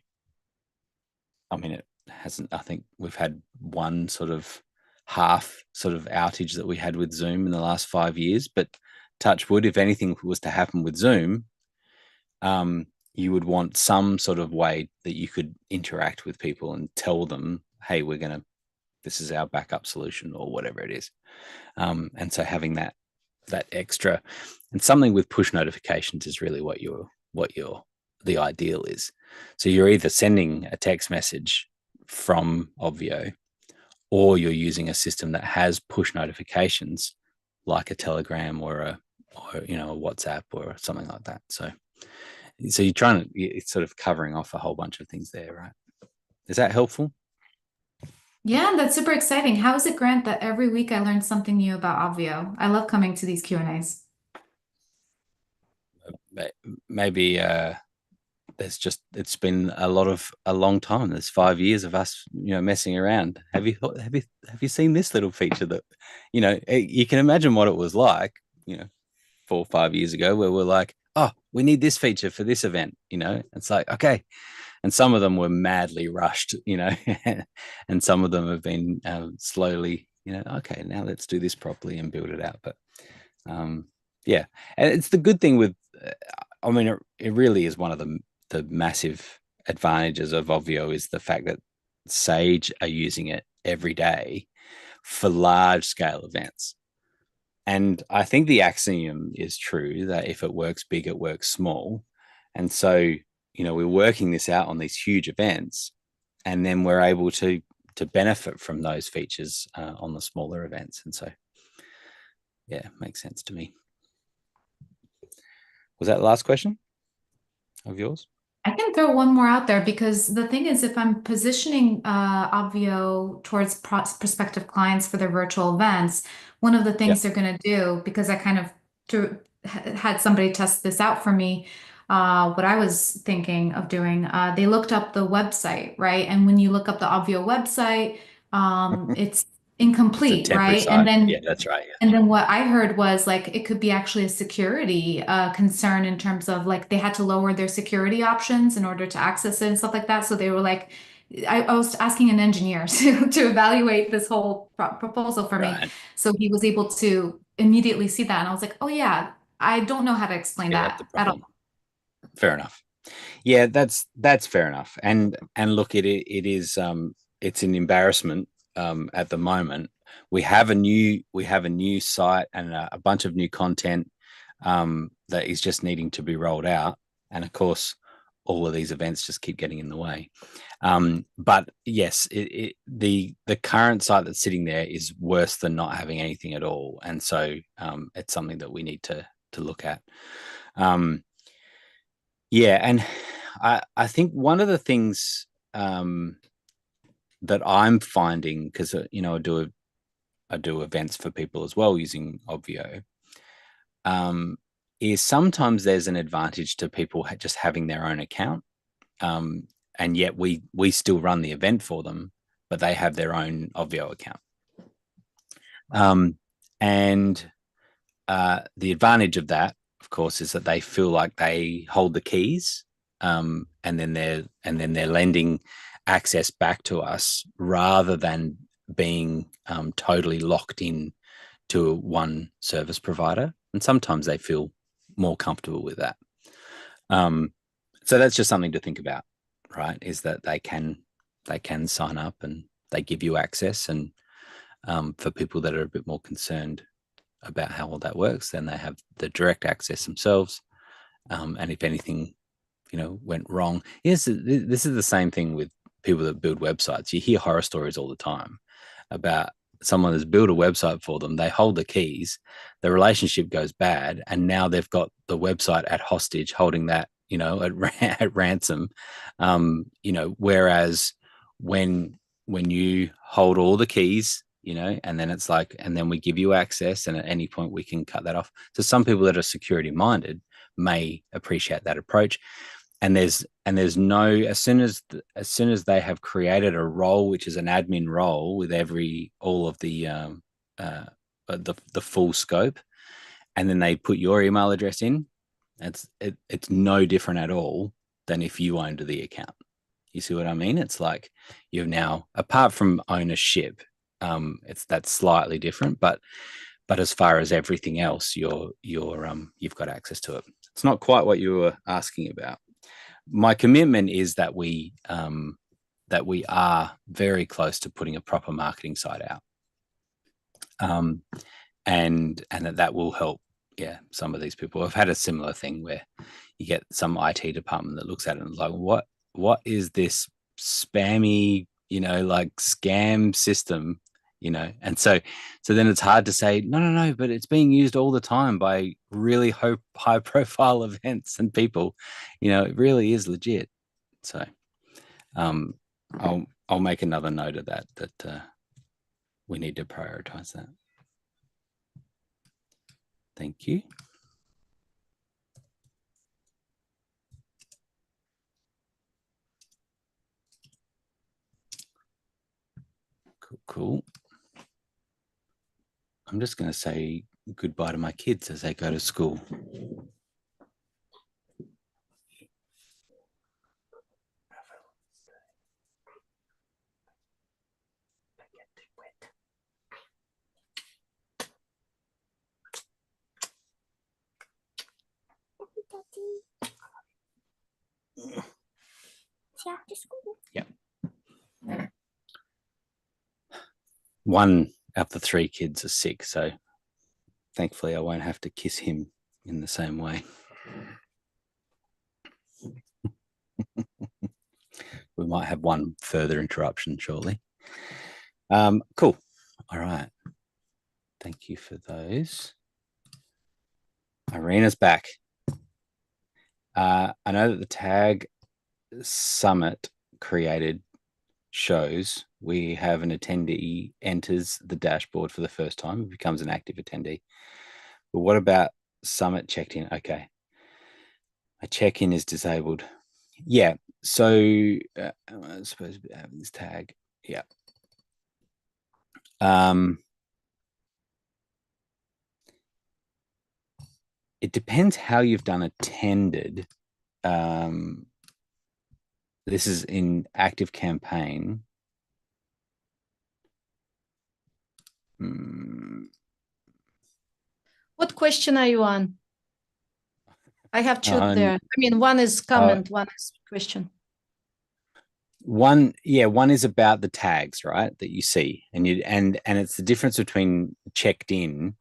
Speaker 1: I mean, it hasn't, I think we've had one sort of half sort of outage that we had with Zoom in the last 5 years, but touch wood, if anything was to happen with Zoom, you would want some sort of way that you could interact with people and tell them, hey, this is our backup solution or whatever it is. And so having that extra, and something with push notifications is really what the ideal is. So you're either sending a text message from Obvio, or you're using a system that has push notifications like a Telegram or a WhatsApp or something like that. So you're it's sort of covering off a whole bunch of things there, right? Is that helpful?
Speaker 5: Yeah, that's super exciting. How is it, Grant, that every week I learn something new about Obvio? I love coming to these Q&As.
Speaker 1: Maybe it's been a long time. There's 5 years of us, messing around. Have you seen this little feature that, you can imagine what it was like, 4 or 5 years ago, where we're like, oh, we need this feature for this event. It's like, okay. And some of them were madly rushed, and some of them have been slowly, okay, now let's do this properly and build it out. But yeah, and it's the good thing with, I mean, it really is one of the massive advantages of Obvio is the fact that Sage are using it every day for large scale events. And I think the axiom is true that if it works big, it works small. And so, we're working this out on these huge events, and then we're able to benefit from those features on the smaller events. And so, yeah, it makes sense to me. Was that the last question of yours?
Speaker 5: I can throw one more out there, because the thing is, if I'm positioning Obvio towards prospective clients for their virtual events, one of the things they're going to do, because I kind of had somebody test this out for me, what I was thinking of doing, they looked up the website, right? And when you look up the Obvio website, it's incomplete,
Speaker 1: it's
Speaker 5: right?
Speaker 1: site.
Speaker 5: And then
Speaker 1: that's right. Yeah.
Speaker 5: And then what I heard was like it could be actually a security concern, in terms of like they had to lower their security options in order to access it and stuff like that. So they were like, I was asking an engineer to evaluate this whole proposal for me. So he was able to immediately see that. And I was like, oh yeah, I don't know how to explain that at all.
Speaker 1: Fair enough. Yeah, that's fair enough. And look, it is it's an embarrassment at the moment. We have a new site and a bunch of new content that is just needing to be rolled out. And of course, all of these events just keep getting in the way. But yes, the current site that's sitting there is worse than not having anything at all. And so it's something that we need to look at. Yeah, and I think one of the things that I'm finding, because I do events for people as well using Obvio, is sometimes there's an advantage to people just having their own account, and yet we still run the event for them, but they have their own Obvio account. And the advantage of that, of course, is that they feel like they hold the keys, and then they're lending access back to us rather than being totally locked in to one service provider. And sometimes they feel more comfortable with that. So that's just something to think about, right? Is that they can sign up and they give you access, and for people that are a bit more concerned about how all that works, then they have the direct access themselves. And if anything, went wrong, yes, this is the same thing with people that build websites. You hear horror stories all the time about someone has built a website for them. They hold the keys, the relationship goes bad, and now they've got the website at hostage, holding that, at ransom. Whereas when you hold all the keys, and then it's like, and then we give you access, and at any point we can cut that off. So some people that are security minded may appreciate that approach. And there's no, as soon as they have created a role, which is an admin role with all of the full scope, and then they put your email address in, it's no different at all than if you owned the account. You see what I mean? It's like you've now, apart from ownership, that's slightly different, but as far as everything else, you've got access to it. It's not quite what you were asking about. My commitment is that we are very close to putting a proper marketing site out, and that will help. Yeah, some of these people. I've had a similar thing where you get some IT department that looks at it and is like, what is this spammy, like scam system, and so then it's hard to say no, but it's being used all the time by really high profile events and people, it really is legit. So I'll make another note of that we need to prioritize that. Thank you. Cool. I'm just going to say goodbye to my kids as they go to school. Yep. One of the three kids are sick, so thankfully I won't have to kiss him in the same way. We might have one further interruption shortly. Cool. All right. Thank you for those. Irina's back. I know that the tag summit created shows we have an attendee enters the dashboard for the first time, becomes an active attendee. But what about summit checked in? Okay. A check-in is disabled. Yeah. So I suppose we have this tag. Yeah. It depends how you've done attended. This is in active campaign.
Speaker 2: What question are you on? I have two there. I mean, one is comment, one is question.
Speaker 1: One is about the tags, right, that you see, and it's the difference between checked in,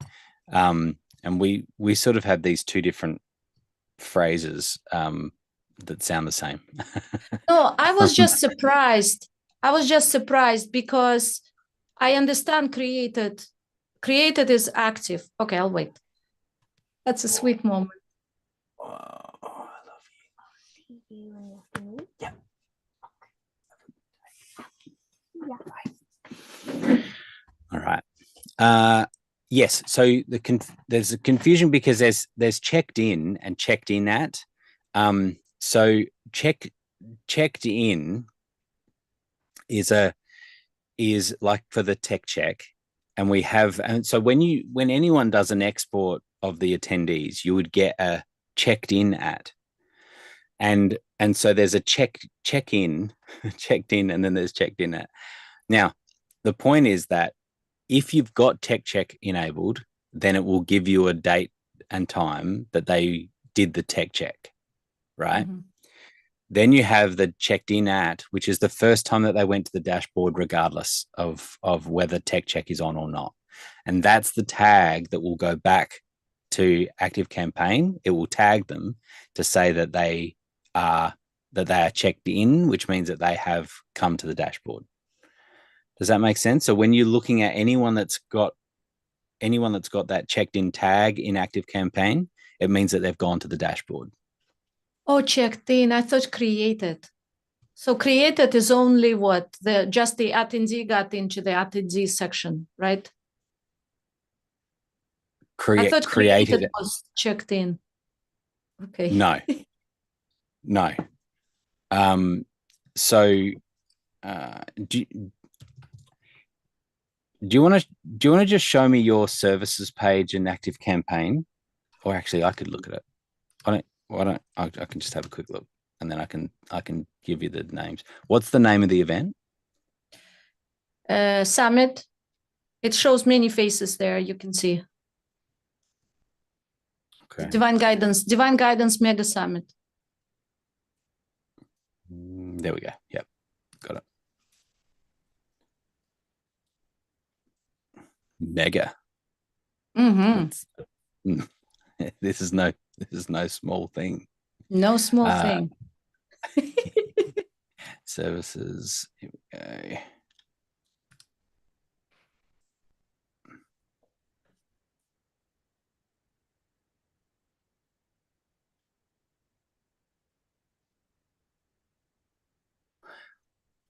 Speaker 1: and we sort of have these two different phrases that sound the same.
Speaker 2: No, I was just surprised. Because I understand created is active. Okay, I'll wait. That's a sweet moment.
Speaker 1: Oh, I love you. Yeah. Yeah. All right. Yes. So there's a confusion because there's checked in and checked in at. So checked in is like for the tech check, and so when anyone does an export of the attendees, you would get a checked in at, and so there's a check in, checked in, and then there's checked in at. Now, the point is that if you've got tech check enabled, then it will give you a date and time that they did the tech check, right?
Speaker 2: Mm-hmm.
Speaker 1: Then you have the checked in at, which is the first time that they went to the dashboard, regardless of whether tech check is on or not. And that's the tag that will go back to ActiveCampaign. It will tag them to say that they are checked in, which means that they have come to the dashboard. Does that make sense? So when you're looking at anyone that's got that checked in tag in ActiveCampaign, it means that they've gone to the dashboard.
Speaker 2: Oh, checked in. I thought created. So created is only what just the attendee got into the attendee section, right? I thought created was checked in. Okay.
Speaker 1: No. So do you want to just show me your services page in ActiveCampaign? Or actually, I could look at it. I can just have a quick look, and then I can give you the names. What's the name of the event?
Speaker 2: Summit. It shows many faces there. You can see. Okay. Divine Guidance Mega Summit.
Speaker 1: There we go. Yep, got it. Mega.
Speaker 2: Mm-hmm.
Speaker 1: This is no small thing.
Speaker 2: No small thing.
Speaker 1: Services. Here we go.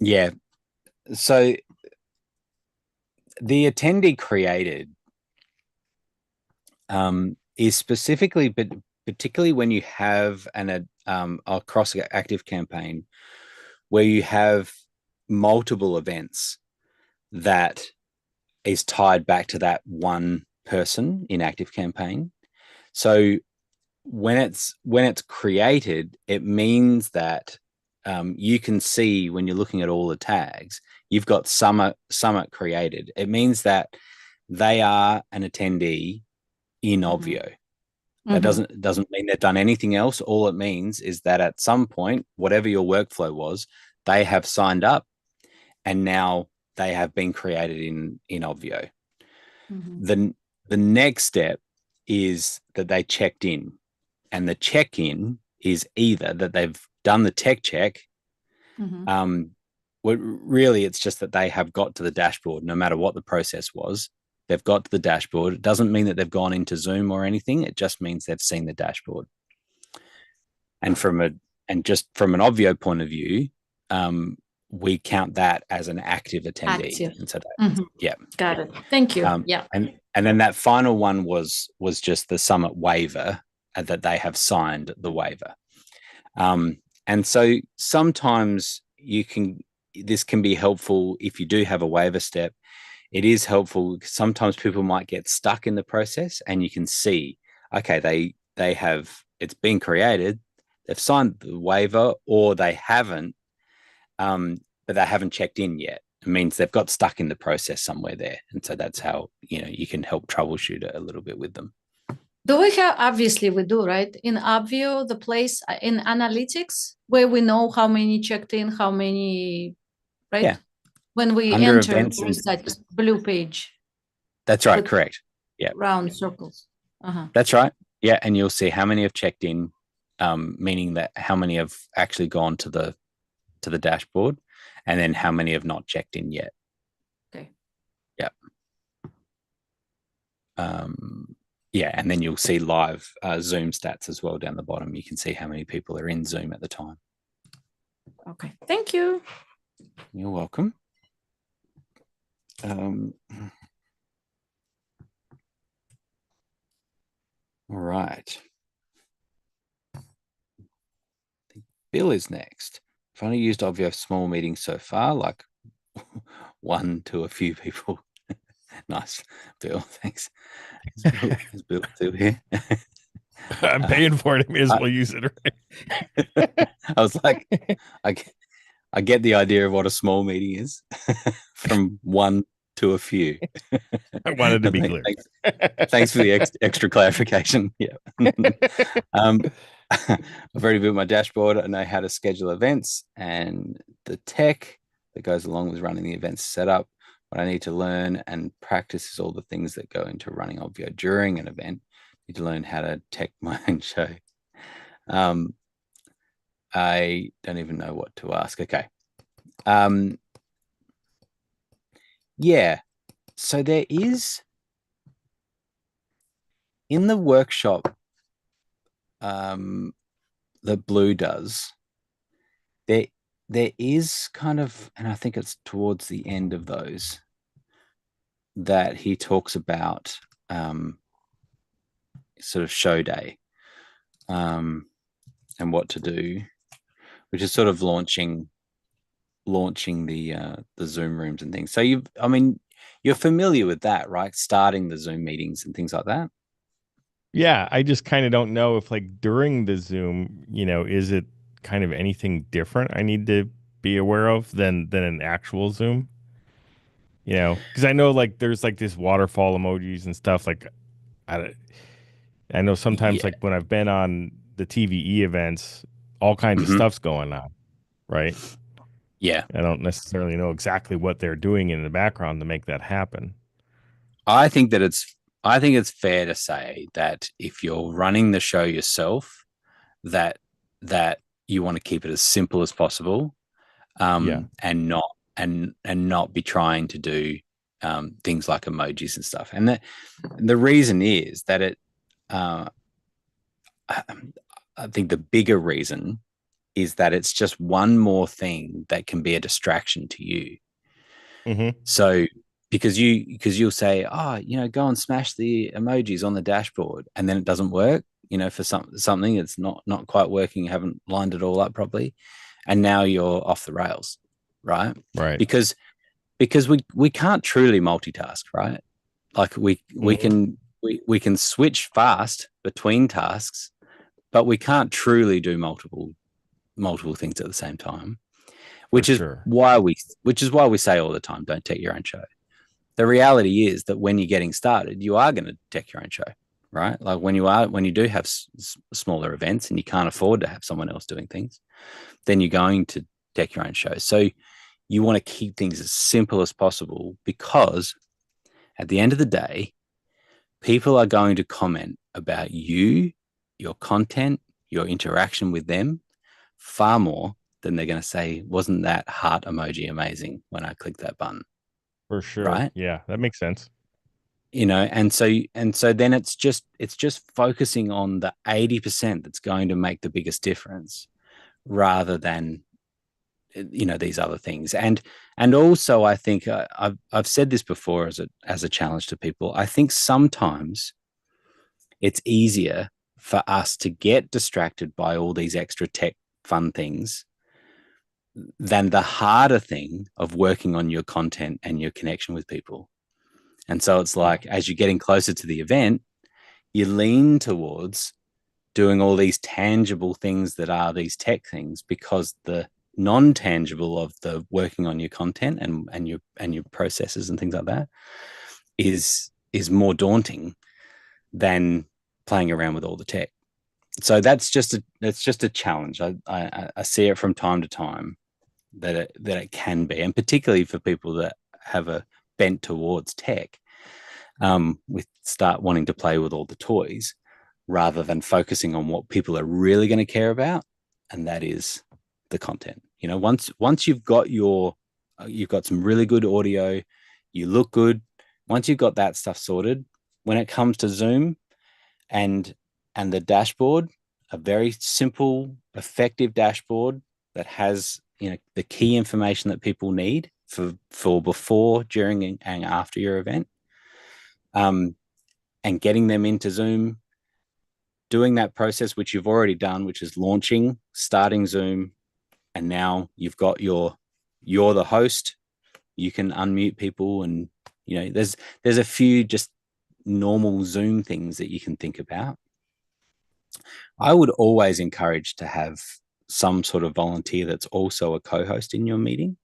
Speaker 1: Yeah. So the attendee created is specifically, but particularly when you have a cross ActiveCampaign where you have multiple events that is tied back to that one person in ActiveCampaign. So when it's created, it means that you can see when you're looking at all the tags, you've got Summit created. It means that they are an attendee in Obvio. That doesn't mean they've done anything else. All it means is that at some point, whatever your workflow was, they have signed up, and now they have been created in Obvio. The next step is that they checked in, and the check-in is either that they've done the tech check. Well, really, it's just that they have got to the dashboard, no matter what the process was. They've got to the dashboard. It doesn't mean that they've gone into Zoom or anything. It just means they've seen the dashboard. And just from an Obvio point of view, we count that as an active attendee.
Speaker 2: Active.
Speaker 1: And so that, yeah.
Speaker 2: Got it. Thank you. Yeah.
Speaker 1: And then that final one was just the Summit waiver, that they have signed the waiver. And so sometimes this can be helpful if you do have a waiver step. It is helpful. Sometimes people might get stuck in the process, and you can see, okay, they have, it's been created, they've signed the waiver, or they haven't, but they haven't checked in yet. It means they've got stuck in the process somewhere there. And so that's how, you can help troubleshoot it a little bit with them.
Speaker 2: Do we have, obviously we do, right? In Obvio, the place in analytics where we know how many checked in, how many, right?
Speaker 1: Yeah.
Speaker 2: When we
Speaker 1: Under
Speaker 2: enter,
Speaker 1: events
Speaker 2: there's that blue page.
Speaker 1: That's right. Correct. Yeah.
Speaker 2: Round circles.
Speaker 1: That's right. Yeah. And you'll see how many have checked in, meaning that how many have actually gone to the dashboard, and then how many have not checked in yet.
Speaker 2: Okay.
Speaker 1: Yeah. Yeah. And then you'll see live Zoom stats as well down the bottom. You can see how many people are in Zoom at the time.
Speaker 2: Okay. Thank you.
Speaker 1: You're welcome. All right. Bill is next. I've only used Obvio small meetings so far, like 1 to a few people. Nice, Bill. Thanks. Is Bill still here?
Speaker 6: I'm paying for it. I may as well use it. Right?
Speaker 1: I was like, I get the idea of what a small meeting is from 1 to a few.
Speaker 6: I wanted to be clear.
Speaker 1: Thanks for the extra clarification. Yeah. I've already built my dashboard. I know how to schedule events, and the tech that goes along with running the events set up. What I need to learn and practice is all the things that go into running Obvio during an event. I need to learn how to tech my own show. I don't even know what to ask. Okay. Yeah. So there is in the workshop that Blue does, there is kind of, and I think it's towards the end of those that he talks about sort of show day and what to do, which is sort of launching the Zoom rooms and things. So you're familiar with that, right? Starting the Zoom meetings and things like that.
Speaker 6: Yeah, I just kind of don't know if like during the Zoom, is it kind of anything different I need to be aware of than an actual Zoom? Because I know like there's like this waterfall emojis and stuff. Like I know sometimes like when I've been on the TVE events, all kinds of stuff's going on, right?
Speaker 1: Yeah.
Speaker 6: I don't necessarily know exactly what they're doing in the background to make that happen.
Speaker 1: I think it's fair to say that if you're running the show yourself, that you want to keep it as simple as possible, and not be trying to do things like emojis and stuff. And the reason is that I think the bigger reason is that it's just one more thing that can be a distraction to you.
Speaker 6: Mm-hmm.
Speaker 1: So because you'll say, go and smash the emojis on the dashboard, and then it doesn't work, for something it's not quite working, you haven't lined it all up properly, and now you're off the rails, right?
Speaker 6: Right.
Speaker 1: Because we can't truly multitask, right? Like we can switch fast between tasks, but we can't truly do multiple things at the same time, which is why we say all the time, don't tech your own show. The reality is that when you're getting started, you are going to tech your own show, right? Like when you do have smaller events and you can't afford to have someone else doing things, then you're going to tech your own show. So you want to keep things as simple as possible, because at the end of the day, people are going to comment about you, your content, your interaction with them far more than they're going to say, wasn't that heart emoji amazing when I clicked that button?
Speaker 6: For sure.
Speaker 1: Right?
Speaker 6: Yeah, that makes sense.
Speaker 1: And so then it's just focusing on the 80% that's going to make the biggest difference, rather than these other things. And also, I think I've said this before as a challenge to people. I think sometimes it's easier for us to get distracted by all these extra tech fun things than the harder thing of working on your content and your connection with people. And so it's like, as you're getting closer to the event, you lean towards doing all these tangible things that are these tech things, because the non-tangible of the working on your content and your processes and things like that is more daunting than playing around with all the tech. So that's just a challenge. I see it from time to time that it can be, and particularly for people that have a bent towards tech, we start wanting to play with all the toys rather than focusing on what people are really going to care about, and that is the content. Once you've got some really good audio, you look good. Once you've got that stuff sorted, when it comes to Zoom and the dashboard, a very simple, effective dashboard that has the key information that people need for before, during, and after your event, and getting them into Zoom doing that process, which you've already done, which is launching, starting Zoom, and now you're the host. You can unmute people, and there's a few just normal Zoom things that you can think about. I would always encourage to have some sort of volunteer that's also a co-host in your meeting,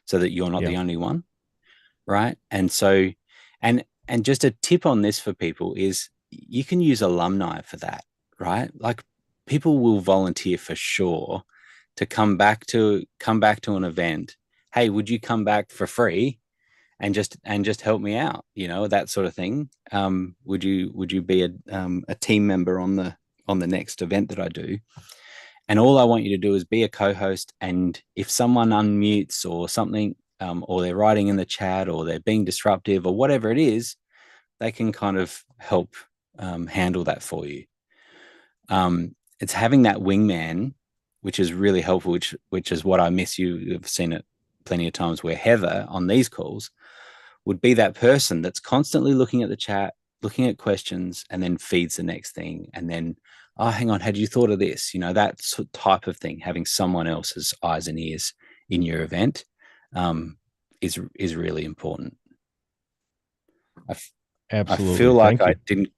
Speaker 1: so that you're not the only one, right? And so, and just a tip on this for people is you can use alumni for that, right? Like, people will volunteer for sure to come back to an event. Hey, would you come back for free and just help me out? That sort of thing. Would you be a team member on the next event that I do? And all I want you to do is be a co-host. And if someone unmutes or something, or they're writing in the chat, or they're being disruptive, or whatever it is, they can kind of help handle that for you. It's having that wingman, which is really helpful, which is what I miss. You've seen it plenty of times, where Heather on these calls would be that person that's constantly looking at the chat, looking at questions, and then feeds the next thing. And then, oh, hang on, had you thought of this? That type of thing. Having someone else's eyes and ears in your event is really important.
Speaker 6: Absolutely.
Speaker 1: I feel like
Speaker 6: Thank you.
Speaker 1: I didn't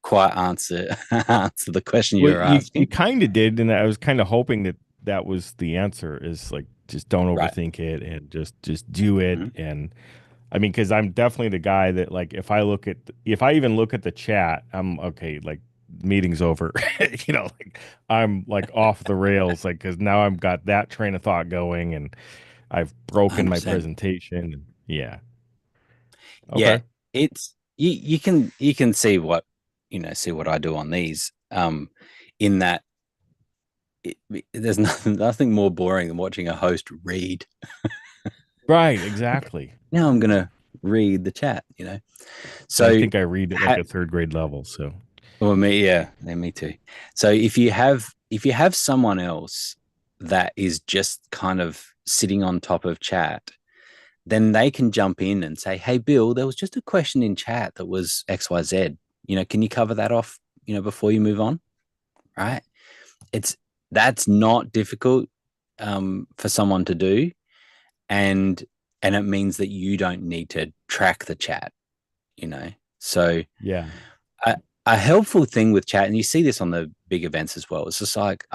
Speaker 1: quite answer the question you were asking.
Speaker 6: You kind of did, and I was kind of hoping that was the answer. Is like, just don't overthink it, and just do it.
Speaker 1: Mm-hmm.
Speaker 6: And I mean, because I'm definitely the guy that, like, if I even look at the chat, I'm okay. Like, meeting's over. Like, I'm like off the rails, like, because now I've got that train of thought going, and I've broken
Speaker 1: 100%.
Speaker 6: my presentation. Yeah. Okay.
Speaker 1: Yeah, it's you can see what I do on these. In that there's nothing more boring than watching a host read.
Speaker 6: Right. Exactly.
Speaker 1: Now I'm gonna read the chat. So
Speaker 6: I think I read at like a third grade level. So.
Speaker 1: Well, me too. So if you have someone else that is just kind of sitting on top of chat, then they can jump in and say, "Hey, Bill, there was just a question in chat that was XYZ. Can you cover that off, before you move on?" Right? That's not difficult for someone to do, and it means that you don't need to track the chat. So
Speaker 6: Yeah.
Speaker 1: A helpful thing with chat, and you see this on the big events as well, it's just like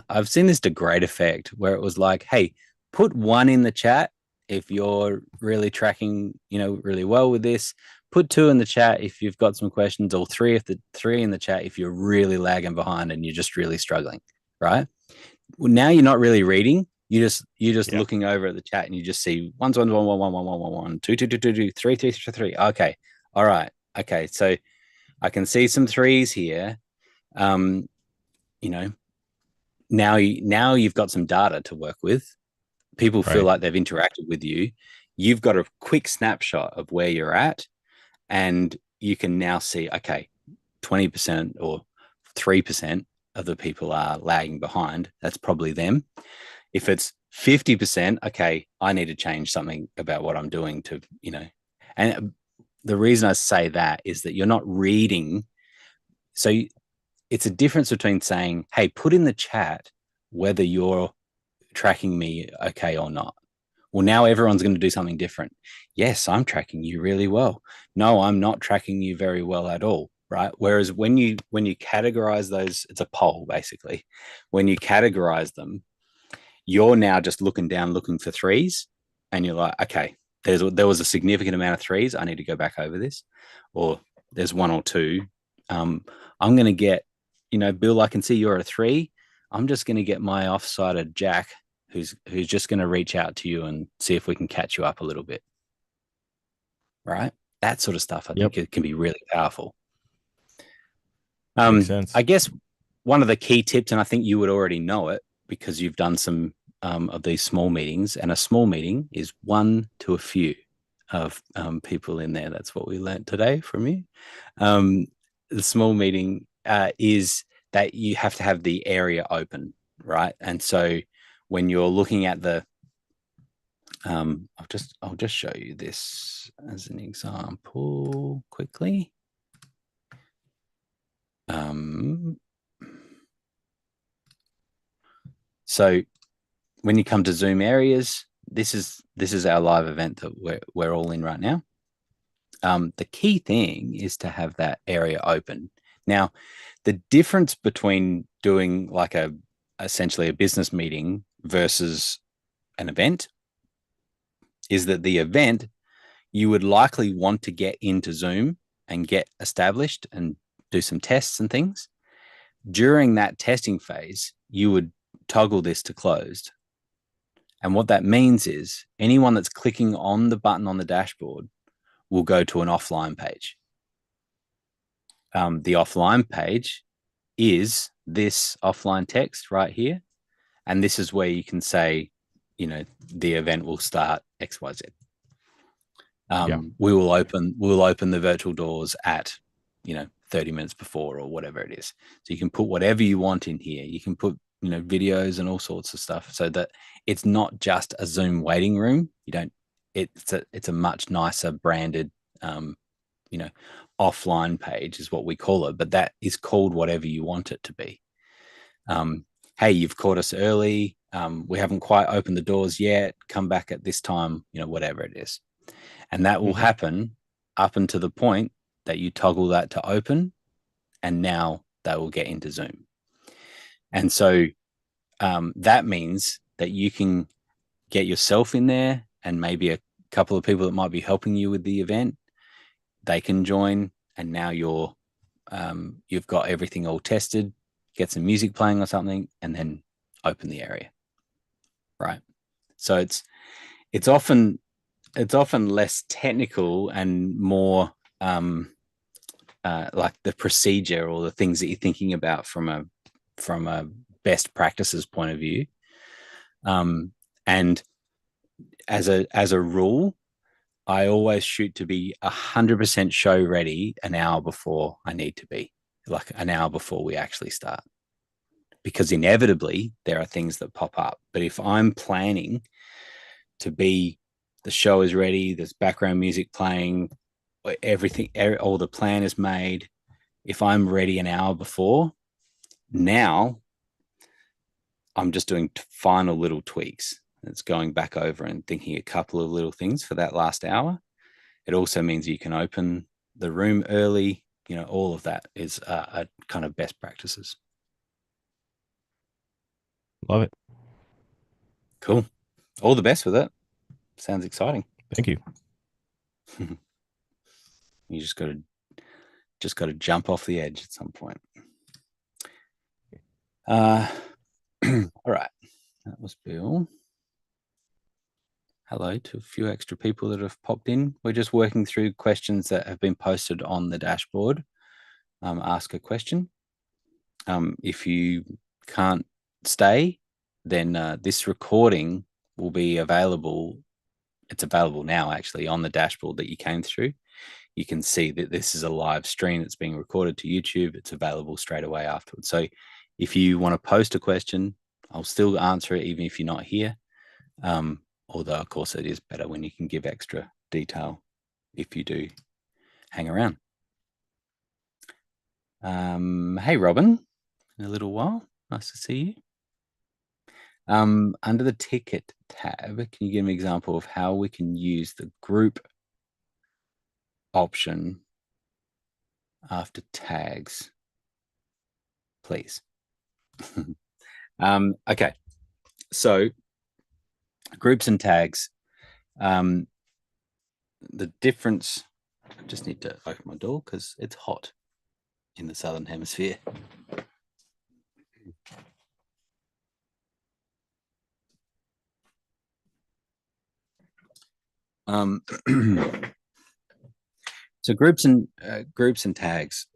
Speaker 1: I've seen this to great effect, where it was like, hey, put 1 in the chat if you're really tracking really well with this. Put 2 in the chat if you've got some questions, or 3 in the chat if you're really lagging behind and you're just really struggling, right? Well, now you're not really reading, you're just looking over at the chat, and you just see 1 1 1 1 1 1 1 1 1 2 2 2 2 2 3 3 3 3. Okay, all right, okay, so I can see some 3s here. Now you've got some data to work with. People feel like they've interacted with you. You've got a quick snapshot of where you're at, and you can now see, okay, 20% or 3% of the people are lagging behind. That's probably them. If it's 50%, okay, I need to change something about what I'm doing to, and the reason I say that is that you're not reading. So it's a difference between saying, hey, put in the chat whether you're tracking me okay or not. Well, now everyone's going to do something different. Yes, I'm tracking you really well. No, I'm not tracking you very well at all, right? Whereas when you categorize those, it's a poll basically. When you categorize them, you're now just looking down, looking for 3s, and you're like, okay, there was a significant amount of 3s. I need to go back over this, or there's 1 or 2. I'm going to get, Bill, I can see you're a 3. I'm just going to get my offsider Jack, who's just going to reach out to you and see if we can catch you up a little bit. Right? That sort of stuff, I think it can be really powerful.
Speaker 6: Makes sense.
Speaker 1: I guess one of the key tips, and I think you would already know it because you've done some of these small meetings, and a small meeting is 1 to a few of people in there. That's what we learned today from you. The small meeting is that you have to have the area open, right? And so when you're looking at the, I'll just show you this as an example quickly. So when you come to Zoom areas, this is our live event that we're all in right now. The key thing is to have that area open. Now, the difference between doing like essentially a business meeting versus an event is that the event, you would likely want to get into Zoom and get established and do some tests and things. During that testing phase, you would toggle this to closed. And what that means is anyone that's clicking on the button on the dashboard will go to an offline page. The offline page is this offline text right here. And this is where you can say, the event will start XYZ. We'll open the virtual doors at, 30 minutes before or whatever it is. So you can put whatever you want in here. You can put, videos and all sorts of stuff so that it's not just a Zoom waiting room. It's a much nicer branded, offline page is what we call it, but that is called whatever you want it to be. Hey, you've caught us early. We haven't quite opened the doors yet. Come back at this time, whatever it is. And that will happen up until the point that you toggle that to open, and now they will get into Zoom. And so that means that you can get yourself in there and maybe a couple of people that might be helping you with the event. They can join, and now you've got everything all tested, get some music playing or something, and then open the area. Right. So it's often less technical and more like the procedure or the things that you're thinking about from a best practices point of view. And as a rule, I always shoot to be 100% show ready an hour before I need to be, like an hour before we actually start, because inevitably there are things that pop up. But if I'm planning to be, the show is ready, there's background music playing, everything, all the plan is made. If I'm ready an hour before, now I'm just doing final little tweaks. It's going back over and thinking a couple of little things for that last hour. It also means you can open the room early. All of that is a kind of best practices.
Speaker 6: Love it.
Speaker 1: Cool. All the best with it. Sounds exciting.
Speaker 6: Thank you.
Speaker 1: You just got to jump off the edge at some point. All right. That was Bill. Hello to a few extra people that have popped in. We're just working through questions that have been posted on the dashboard. Ask a question. If you can't stay, then this recording will be available. It's available now, actually, on the dashboard that you came through. You can see that this is a live stream that's being recorded to YouTube. It's available straight away afterwards. So if you want to post a question, I'll still answer it even if you're not here. Although, of course, it is better when you can give extra detail if you do hang around. Hey, Robin, in a little while. Nice to see you. Under the ticket tab, can you give me an example of how we can use the group option after tags, please? Okay, so groups and tags. The difference, I just need to open my door because it's hot in the Southern Hemisphere. So groups and tags.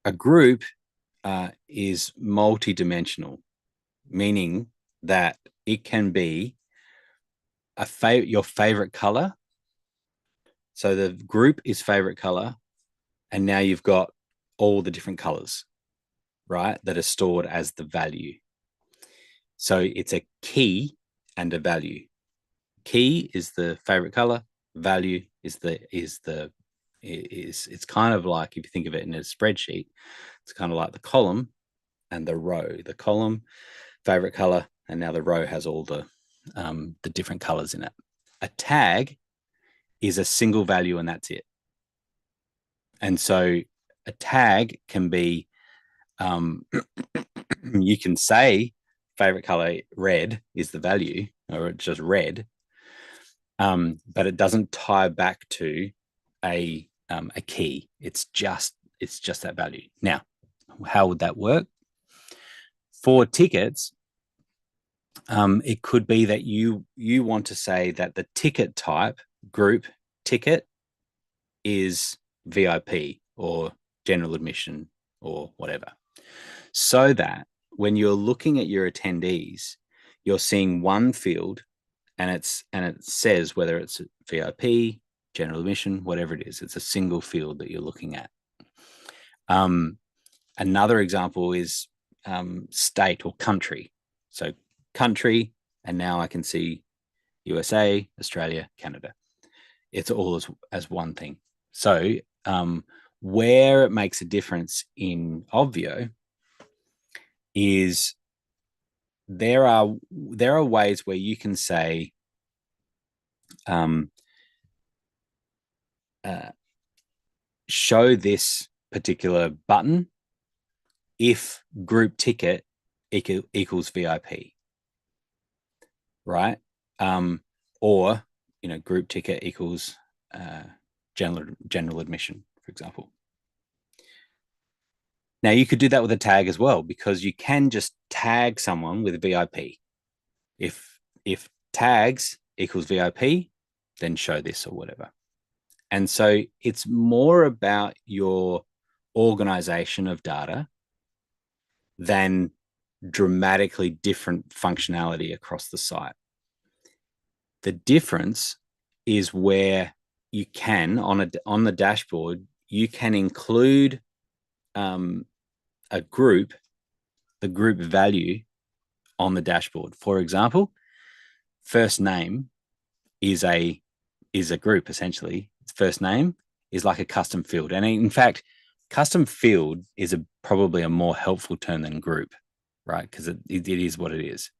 Speaker 1: A group is multi-dimensional, meaning that it can be your favorite color. So the group is favorite color, and now you've got all the different colors, right, that are stored as the value. So it's a key and a value. Key is the favorite color. Value is the it's kind of like, if you think of it in a spreadsheet, it's kind of like the column and the row. The column, favorite color, and now the row has all the different colors in it. A tag is a single value and that's it. And so a tag can be, you can say favorite color red is the value, or it's just red, but it doesn't tie back to a key. It's just that value. Now, how would that work? For tickets, it could be that you want to say that the ticket type, group ticket, is VIP or general admission or whatever, so that when you're looking at your attendees, you're seeing one field and it says whether it's VIP, general admission, whatever it is. It's a single field that you're looking at. Another example is state or country. So country, and now I can see USA, Australia, Canada. It's all as one thing. So where it makes a difference in Obvio is there are ways where you can say show this particular button if group ticket equals VIP, right? Or group ticket equals general admission, for example. Now you could do that with a tag as well, because you can just tag someone with VIP. If tags equals VIP, then show this or whatever. And so it's more about your organization of data than dramatically different functionality across the site. The difference is where you can, on the dashboard, you can include a group, the group value on the dashboard. For example, first name is a group, essentially. First name is like a custom field. And in fact, custom field is probably a more helpful term than group, right? Because it is what it is.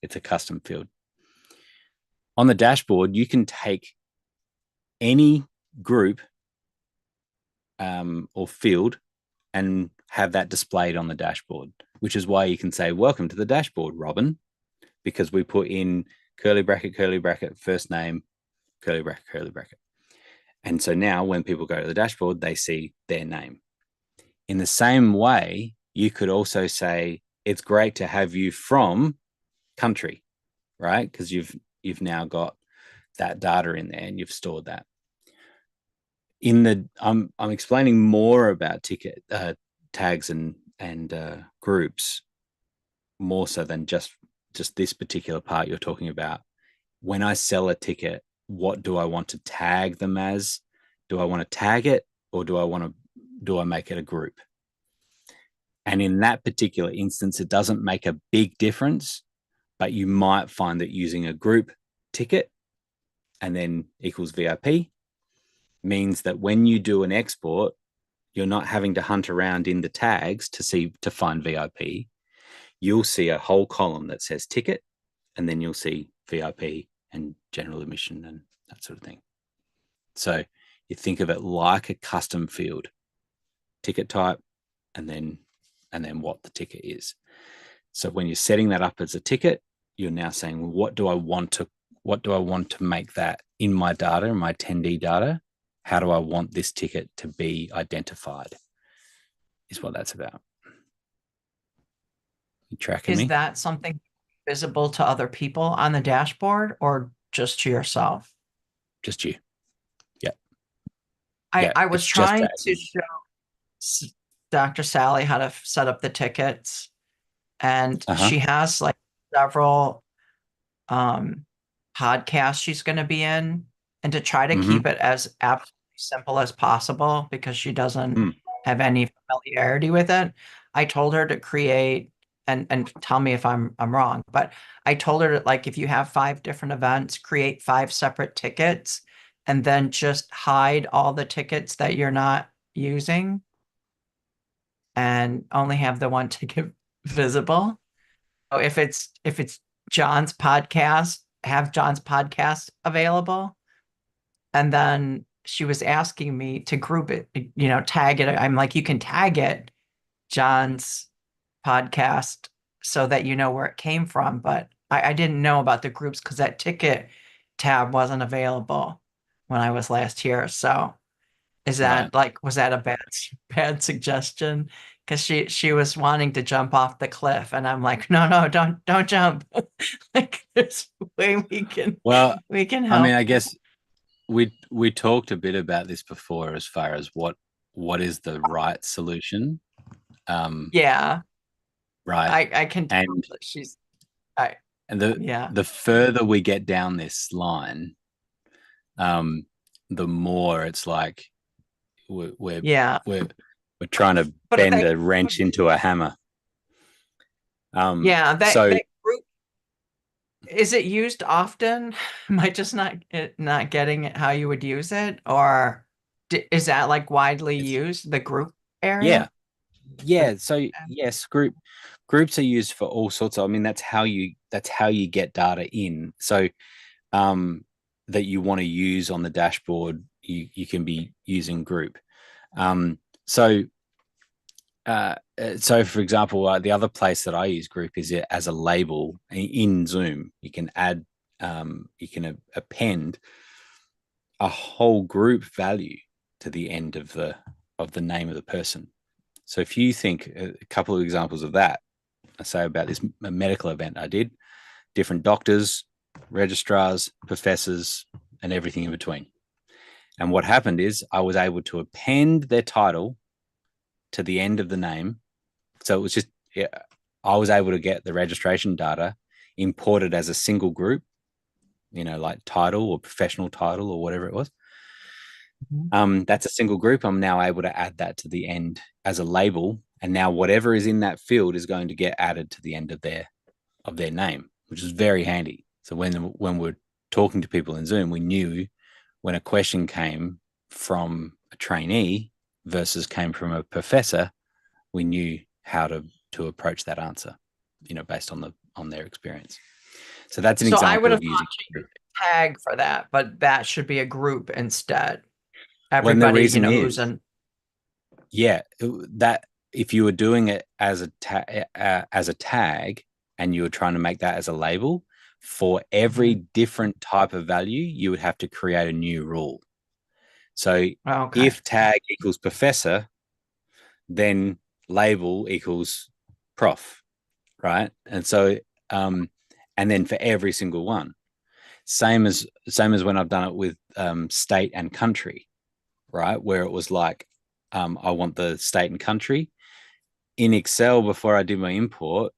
Speaker 1: It's a custom field. On the dashboard, you can take any group or field and have that displayed on the dashboard, which is why you can say, welcome to the dashboard, Robin, because we put in curly bracket, first name, curly bracket. And so now when people go to the dashboard, they see their name. In the same way, you could also say, it's great to have you from country, right? Because you've now got that data in there and you've stored that. I'm explaining more about ticket tags and groups, more so than just this particular part you're talking about. When I sell a ticket, what do I want to tag them as? Do I want to tag it, or do I make it a group? And in that particular instance, it doesn't make a big difference, but you might find that using a group ticket and then equals VIP means that when you do an export, you're not having to hunt around in the tags to find VIP. You'll see a whole column that says ticket, and then you'll see VIP and general admission and that sort of thing. So you think of it like a custom field, ticket type, and then what the ticket is. So when you're setting that up as a ticket, you're now saying, well, what do I want to make that in my data, in my attendee data? How do I want this ticket to be identified? Is what that's about. You tracking me?
Speaker 7: Is that something visible to other people on the dashboard, or just to yourself?
Speaker 1: Just you. Yeah.
Speaker 7: I was trying to show Dr. Sally how to set up the tickets, and she has like several podcasts she's going to be in, and to try to keep it as absolutely simple as possible, because she doesn't have any familiarity with it. I told her to create, and tell me if I'm wrong, but I told her that, like, if you have 5 different events, create 5 separate tickets and then just hide all the tickets that you're not using and only have the one ticket visible. So if it's John's podcast, have John's podcast available. And then she was asking me to group it, tag it. I'm like, you can tag it John's podcast so that you know where it came from. But I didn't know about the groups because that ticket tab wasn't available when I was last here. So is that was that a bad suggestion? Because she was wanting to jump off the cliff, and I'm like, no, don't jump. Like there's a way we can help.
Speaker 1: I mean, I guess we talked a bit about this before as far as what is the right solution.
Speaker 7: Yeah.
Speaker 1: Right.
Speaker 7: I can tell
Speaker 1: and
Speaker 7: that she's
Speaker 1: the further we get down this line, the more it's like we're trying to bend a wrench into a hammer.
Speaker 7: That group, is it used often? Am I just not getting it how you would use it, or is that like widely used, the group area?
Speaker 1: Yeah. So yes, groups are used for all sorts of. I mean, that's how you get data in. So that you want to use on the dashboard, you can be using group. So for example, the other place that I use group is as a label in Zoom. You can add, you can append a whole group value to the end of the name of the person. So if you think a couple of examples of that, I say about this medical event I did, different doctors, registrars, professors, and everything in between. And what happened is I was able to append their title to the end of the name. So it was just, I was able to get the registration data imported as a single group, like title or professional title or whatever it was. That's a single group. I'm now able to add that to the end as a label. And now whatever is in that field is going to get added to the end of their name, which is very handy. So when we're talking to people in Zoom, we knew when a question came from a trainee versus came from a professor, we knew how to approach that answer, based on their experience. So that's an example.
Speaker 7: I would have thought you could tag for that, but that should be a group instead. Everybody,
Speaker 1: when the reason
Speaker 7: is,
Speaker 1: that if you were doing it as a tag and you were trying to make that as a label, for every different type of value, you would have to create a new rule. So if tag equals professor, then label equals prof, right? And so, and then for every single one, same as when I've done it with state and country, right? Where it was like, I want the state and country. In Excel, before I did my import,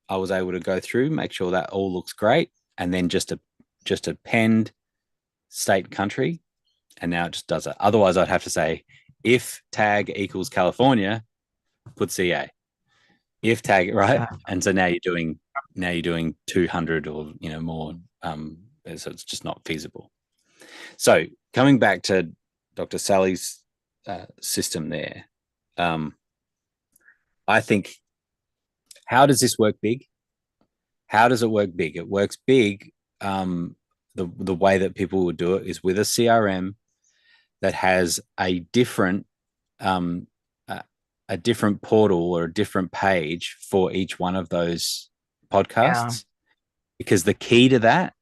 Speaker 1: I was able to go through, make sure that all looks great, and then just append state and country, and now it just does it. Otherwise, I'd have to say, if tag equals California, put CA. If tag, right? And so now you're doing 200 or more. So it's just not feasible. So coming back to Dr. Sally's system there, I think, how does this work big? How does it work big? It works big. The way that people would do it is with a CRM that has a different portal or a different page for each one of those podcasts. Because the key to that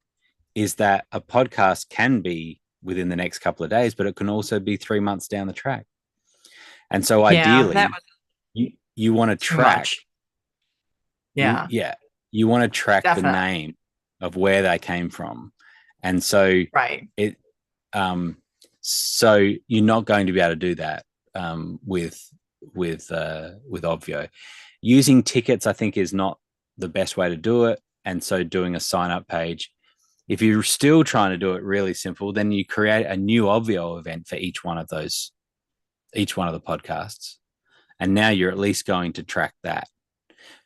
Speaker 1: is that a podcast can be within the next couple of days, but it can also be 3 months down the track. And so ideally, you want to track. You want to track the name of where they came from. And so so you're not going to be able to do that with Obvio. Using tickets, I think, is not the best way to do it. And so doing a sign up page, if you're still trying to do it really simple, then you create a new Obvio event for each one of the podcasts. And now you're at least going to track that.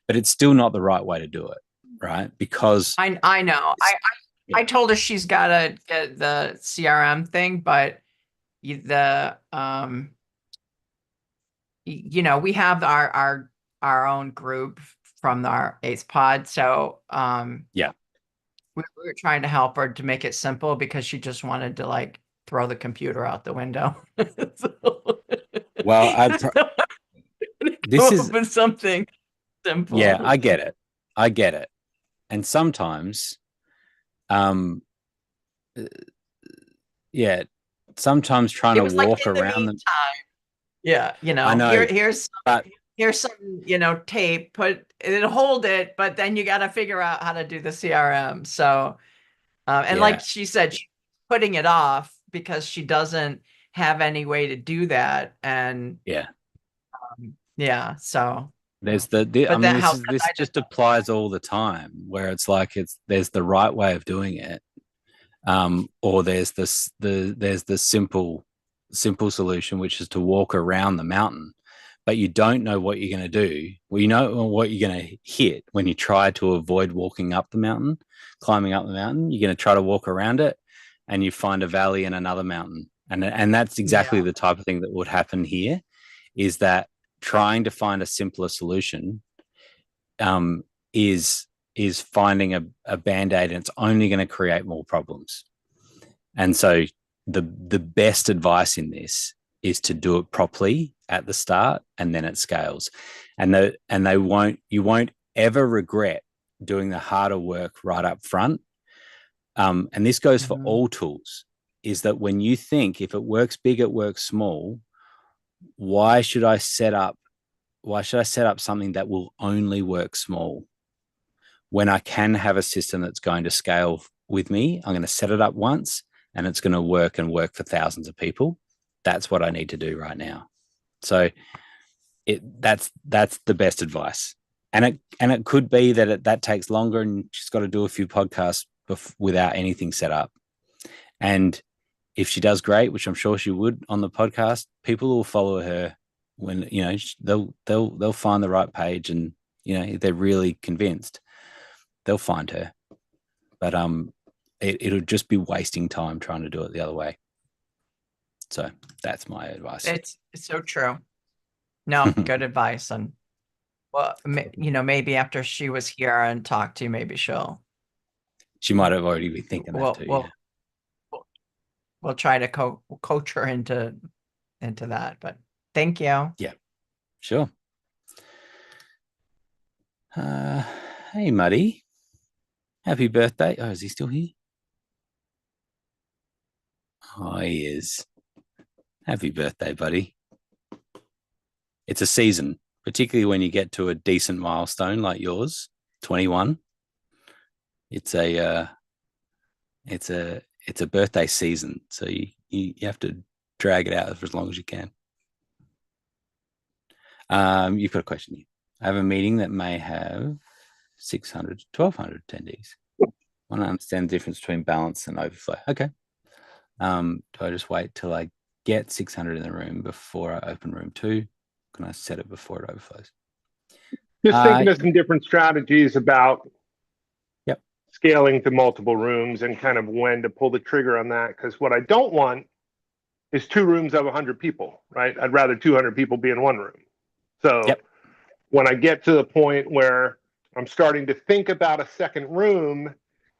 Speaker 1: But it's still not the right way to do it, right? Because
Speaker 7: I know. I told her she's got to get the CRM thing, but the we have our own group from our 8th pod, so
Speaker 1: yeah,
Speaker 7: we were trying to help her to make it simple because she just wanted to like throw the computer out the window.
Speaker 1: well, this is
Speaker 7: something simple.
Speaker 1: Yeah, I get it. And sometimes yeah, sometimes trying to walk around them.
Speaker 7: Yeah,
Speaker 1: I know,
Speaker 7: here's some tape, hold it, but then you got to figure out how to do the CRM. So, and like she said, she's putting it off because she doesn't have any way to do that. And so
Speaker 1: there's this just applies all the time, where it's like there's the right way of doing it, or there's the simple solution, which is to walk around the mountain, but you don't know what you're going to do. Well, you know what you're going to hit when you try to avoid walking up the mountain, climbing up the mountain. You're going to try to walk around it, and you find a valley and another mountain, and that's exactly the type of thing that would happen here. Is that trying to find a simpler solution is finding a band-aid, and it's only going to create more problems. And so the best advice in this is to do it properly at the start, and then it scales. And you won't ever regret doing the harder work right up front. And this goes for all tools, is that when you think, if it works big, it works small, why should I set up something that will only work small when I can have a system that's going to scale with me? I'm going to set it up once and it's going to work for thousands of people. That's what I need to do right now. So that's the best advice. And it could be that that takes longer, and she's got to do a few podcasts without anything set up. And if she does great, which I'm sure she would on the podcast, people will follow her when, they'll find the right page, and, if they're really convinced, they'll find her. But it'll just be wasting time trying to do it the other way. So that's my advice.
Speaker 7: It's so true. No, good advice. And well, maybe after she was here and talked to you, maybe
Speaker 1: she might have already been thinking that too.
Speaker 7: We'll try to coach her into that. But thank you.
Speaker 1: Yeah, sure. Hey, Muddy. Happy birthday. Oh, is he still here? Oh, he is. Happy birthday, buddy. It's a season, particularly when you get to a decent milestone like yours, 21. It's a birthday season, so you have to drag it out for as long as you can. You've got a question here. I have a meeting that may have 600 to 1,200 attendees. I want to understand the difference between balance and overflow. Okay. Do I just wait till I get 600 in the room before I open room 2? Can I set it before it overflows?
Speaker 8: Just thinking of some different strategies about scaling to multiple rooms and kind of when to pull the trigger on that. Because what I don't want is 2 rooms of 100 people, right? I'd rather 200 people be in one room. So when I get to the point where I'm starting to think about a second room,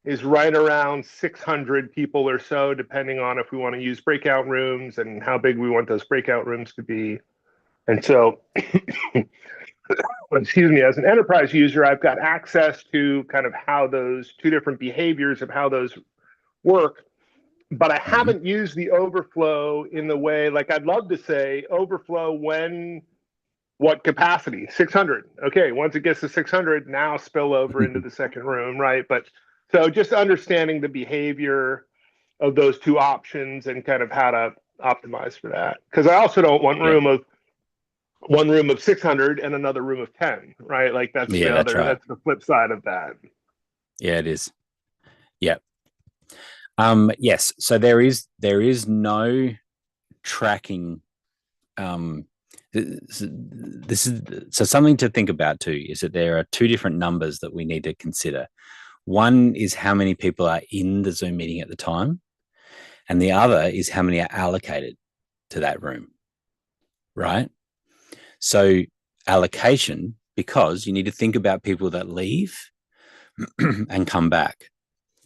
Speaker 8: is right around 600 people or so, depending on if we want to use breakout rooms and how big we want those breakout rooms to be. And so, excuse me, as an enterprise user, I've got access to kind of how those 2 different behaviors of how those work, but I haven't used the overflow in the way, like I'd love to say overflow when, what capacity, 600. Okay, once it gets to 600, now spill over into the second room, right? But so just understanding the behavior of those 2 options and kind of how to optimize for that. Because I also don't want one room of 600 and another room of 10, right? Like that's that's the flip side of that.
Speaker 1: Yeah, it is. Yeah. Yes. So there is no tracking. This is something to think about too, is that there are 2 different numbers that we need to consider. One is how many people are in the Zoom meeting at the time, and the other is how many are allocated to that room, right? So allocation, because you need to think about people that leave and come back.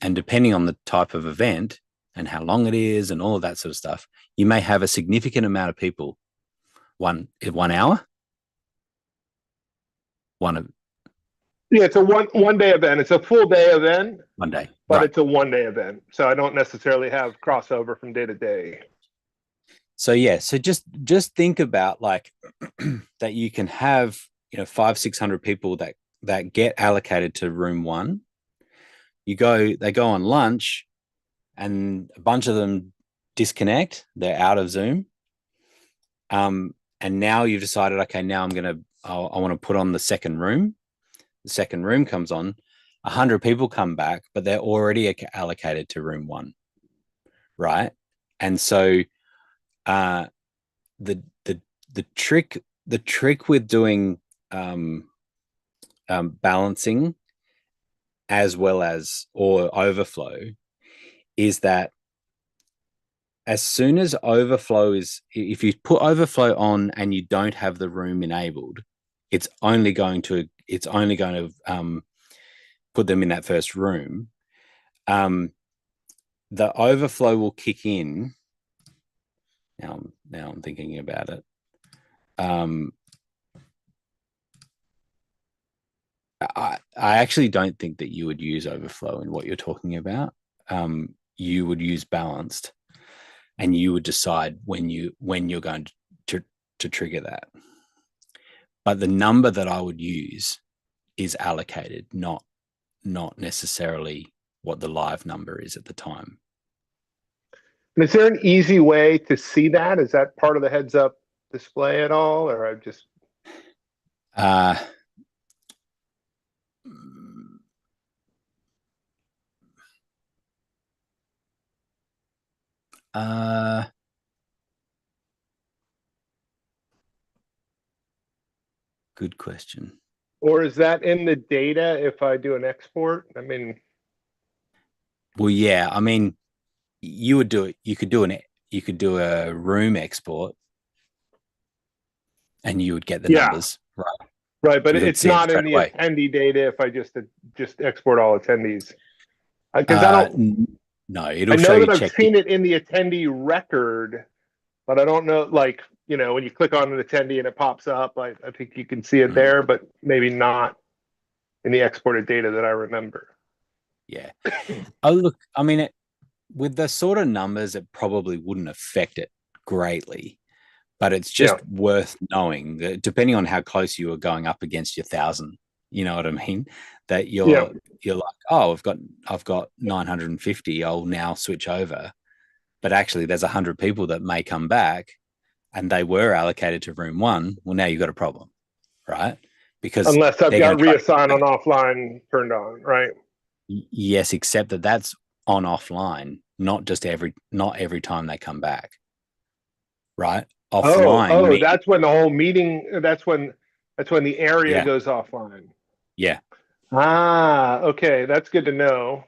Speaker 1: And depending on the type of event and how long it is and all of that sort of stuff, you may have a significant amount of people. 1 hour.
Speaker 8: Yeah, it's a one day event. It's a full day event.
Speaker 1: 1 day.
Speaker 8: But
Speaker 1: right.
Speaker 8: It's a 1 day event. So I don't necessarily have crossover from day to day.
Speaker 1: So yeah, so just think about like that you can have, 500-600 people that get allocated to room 1. They go on lunch and a bunch of them disconnect, they're out of Zoom. And now you've decided, okay, now I want to put on the second room. The second room comes on, 100 people come back, but they're already allocated to room 1, right? And so the trick with doing balancing as well as or overflow is that as soon as overflow if you put overflow on and you don't have the room enabled, it's only going to put them in that first room. The overflow will kick in. Now I'm thinking about it. I actually don't think that you would use overflow in what you're talking about. You would use balanced, and you would decide when you're going to trigger that. But the number that I would use is allocated, not necessarily what the live number is at the time.
Speaker 8: And is there an easy way to see that? Is that part of the heads up display at all, or I've just
Speaker 1: good question.
Speaker 8: Or is that in the data if I do an export? I mean,
Speaker 1: well, yeah. I mean, you would do it. You could do a room export, and you would get the numbers, right?
Speaker 8: Right, but it's not in the
Speaker 1: away.
Speaker 8: Attendee data if I just export all attendees. Because I don't.
Speaker 1: No, it'll
Speaker 8: I know
Speaker 1: show
Speaker 8: that
Speaker 1: you.
Speaker 8: I've seen it in the attendee record, but I don't know. Like, when you click on an attendee and it pops up, I think you can see it there, but maybe not in the exported data that I remember.
Speaker 1: Yeah. Oh, look. I mean, with the sort of numbers, it probably wouldn't affect it greatly. But it's just worth knowing that depending on how close you are going up against your 1,000, you know what I mean? That you're like, oh, I've got 950. I'll now switch over. But actually, there's 100 people that may come back, and they were allocated to room 1. Well, now you've got a problem, right? Because
Speaker 8: unless I've got reassign on offline turned on, right?
Speaker 1: Yes, except that's on offline, not every time they come back, right? Offline.
Speaker 8: That's when the whole meeting. That's when the area goes offline.
Speaker 1: Yeah.
Speaker 8: Okay, that's good to know.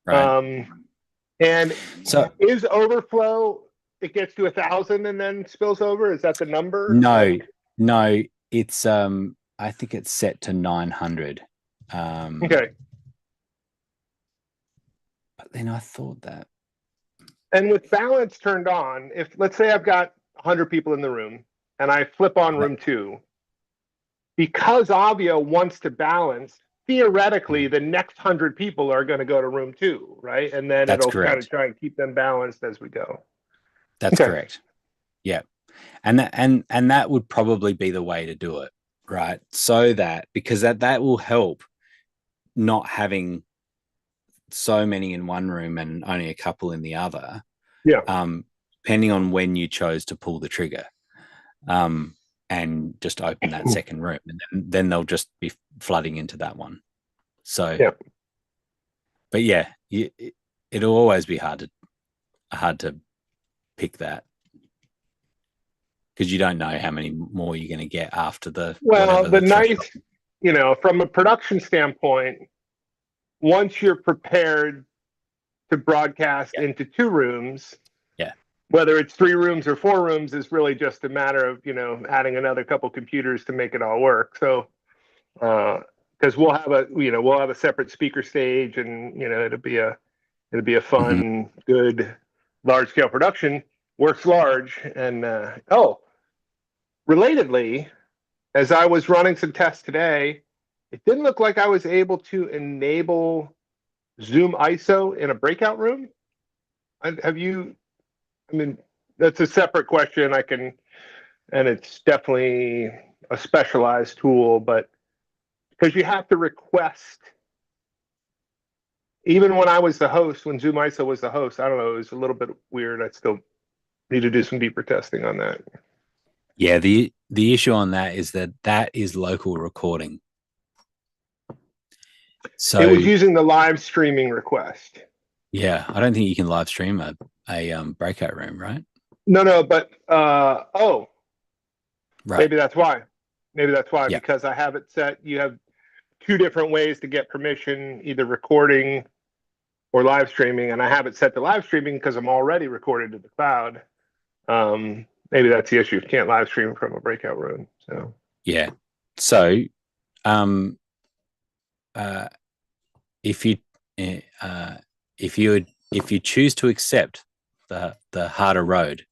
Speaker 1: Right.
Speaker 8: And
Speaker 1: so
Speaker 8: is overflow? It gets to 1,000 and then spills over. Is that the number?
Speaker 1: No. It's I think it's set to 900.
Speaker 8: Okay.
Speaker 1: But then I thought that.
Speaker 8: And with balance turned on, if let's say I've got 100 people in the room and I flip on room 2, because Obvio wants to balance, theoretically, the next 100 people are going to go to room 2, right? And then it'll kind of try and keep them balanced as we go.
Speaker 1: That's correct. Yeah. And that would probably be the way to do it, right? So that, because that will help not having so many in one room and only a couple in the other.
Speaker 8: Yeah.
Speaker 1: Depending on when you chose to pull the trigger, and just open that second room, and then they'll just be flooding into that one. So, but yeah, it'll always be hard to pick that because you don't know how many more you're going to get after the.
Speaker 8: Well, from a production standpoint, once you're prepared to broadcast into 2 rooms, whether it's 3 rooms or 4 rooms is really just a matter of, adding another couple computers to make it all work. So, because we'll have a separate speaker stage, and it'll be a fun, good, large scale production. Works large, and relatedly, as I was running some tests today, it didn't look like I was able to enable Zoom ISO in a breakout room. I mean, that's a separate question. And it's definitely a specialized tool, but because you have to request, even when I was the host, when Zoom ISO was the host, I don't know, it was a little bit weird. I still need to do some deeper testing on that.
Speaker 1: Yeah, the issue on that is that is local recording. So
Speaker 8: it was using the live streaming request.
Speaker 1: Yeah, I don't think you can live stream a breakout room, right?
Speaker 8: No, but
Speaker 1: right.
Speaker 8: Maybe that's why.
Speaker 1: Yeah.
Speaker 8: Because I have it set. You have 2 different ways to get permission, either recording or live streaming, and I have it set to live streaming because I'm already recorded to the cloud. Maybe that's the issue. You can't live stream from a breakout room. So
Speaker 1: yeah. So if you choose to accept the harder road,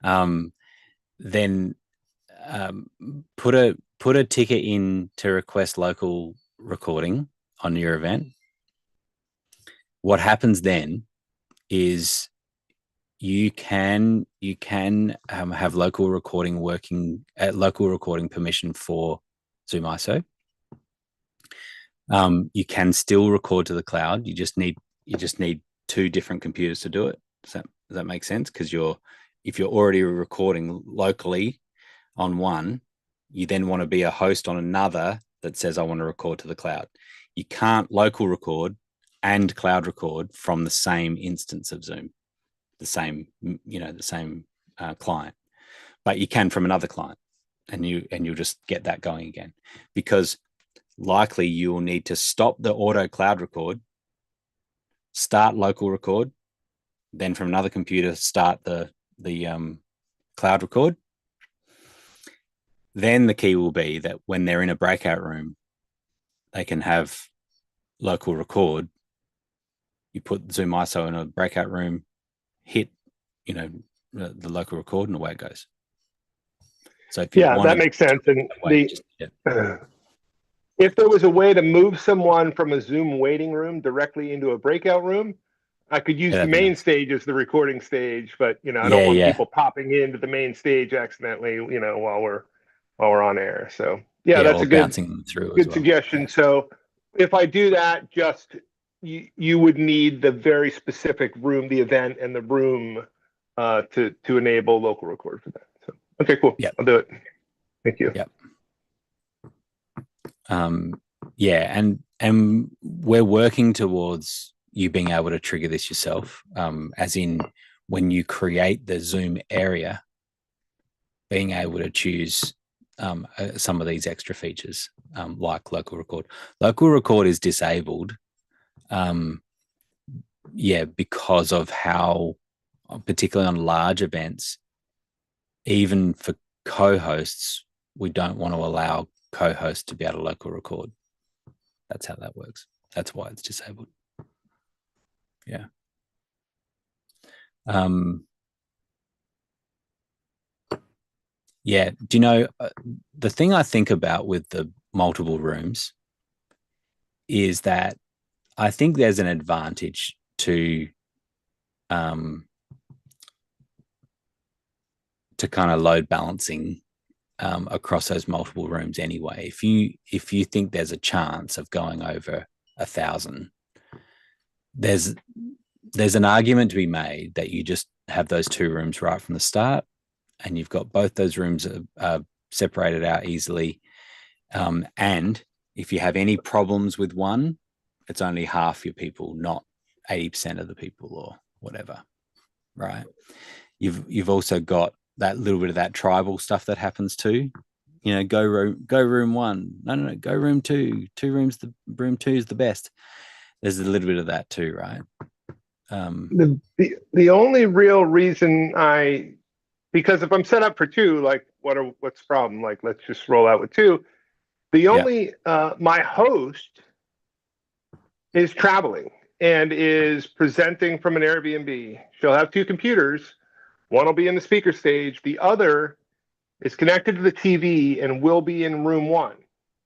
Speaker 1: then put a ticket in to request local recording on your event. What happens then is you can have local recording working at local recording permission for Zoom ISO. You can still record to the cloud. You just need 2 different computers to do it. Does that make sense? Because if you're already recording locally on one, you then want to be a host on another that says I want to record to the cloud. You can't local record and cloud record from the same instance of Zoom, the same client, but you can from another client, and you'll just get that going again, because likely you will need to stop the auto cloud record, start local record, then from another computer start the cloud record. Then the key will be that when they're in a breakout room, they can have local record. You put Zoom ISO in a breakout room, hit the local record, and away it goes. So if
Speaker 8: that makes sense. And if there was a way to move someone from a Zoom waiting room directly into a breakout room, I could use the main stage as the recording stage, but I don't want people popping into the main stage accidentally, while we're on air. So that's a good suggestion. So if I do that, just you would need the very specific room, the event and the room to enable local record for that. So okay, cool.
Speaker 1: Yep.
Speaker 8: I'll do it. Thank you.
Speaker 1: Yep. And we're working towards you being able to trigger this yourself, as in when you create the Zoom area, being able to choose some of these extra features, like local record. Local record is disabled, because of how, particularly on large events, even for co-hosts, we don't want to allow co-hosts to be able to local record. That's how that works. That's why it's disabled. Yeah. Do you know, the thing I think about with the multiple rooms is that I think there's an advantage to kind of load balancing across those multiple rooms anyway. If you think there's a chance of going over 1,000, there's an argument to be made that you just have those 2 rooms right from the start, and you've got both those rooms separated out easily. And if you have any problems with one, it's only half your people, not 80% of the people or whatever, right? You've also got that little bit of that tribal stuff that happens too. Go room 1. No, go room 2. Room 2 is the best. there's a little bit of that too, right?
Speaker 8: The only real reason because if I'm set up for two, like what's the problem? Like, let's just roll out with two. The only my host is traveling and is presenting from an Airbnb. She'll have two computers. One will be in the speaker stage. The other is connected to the TV and will be in room one.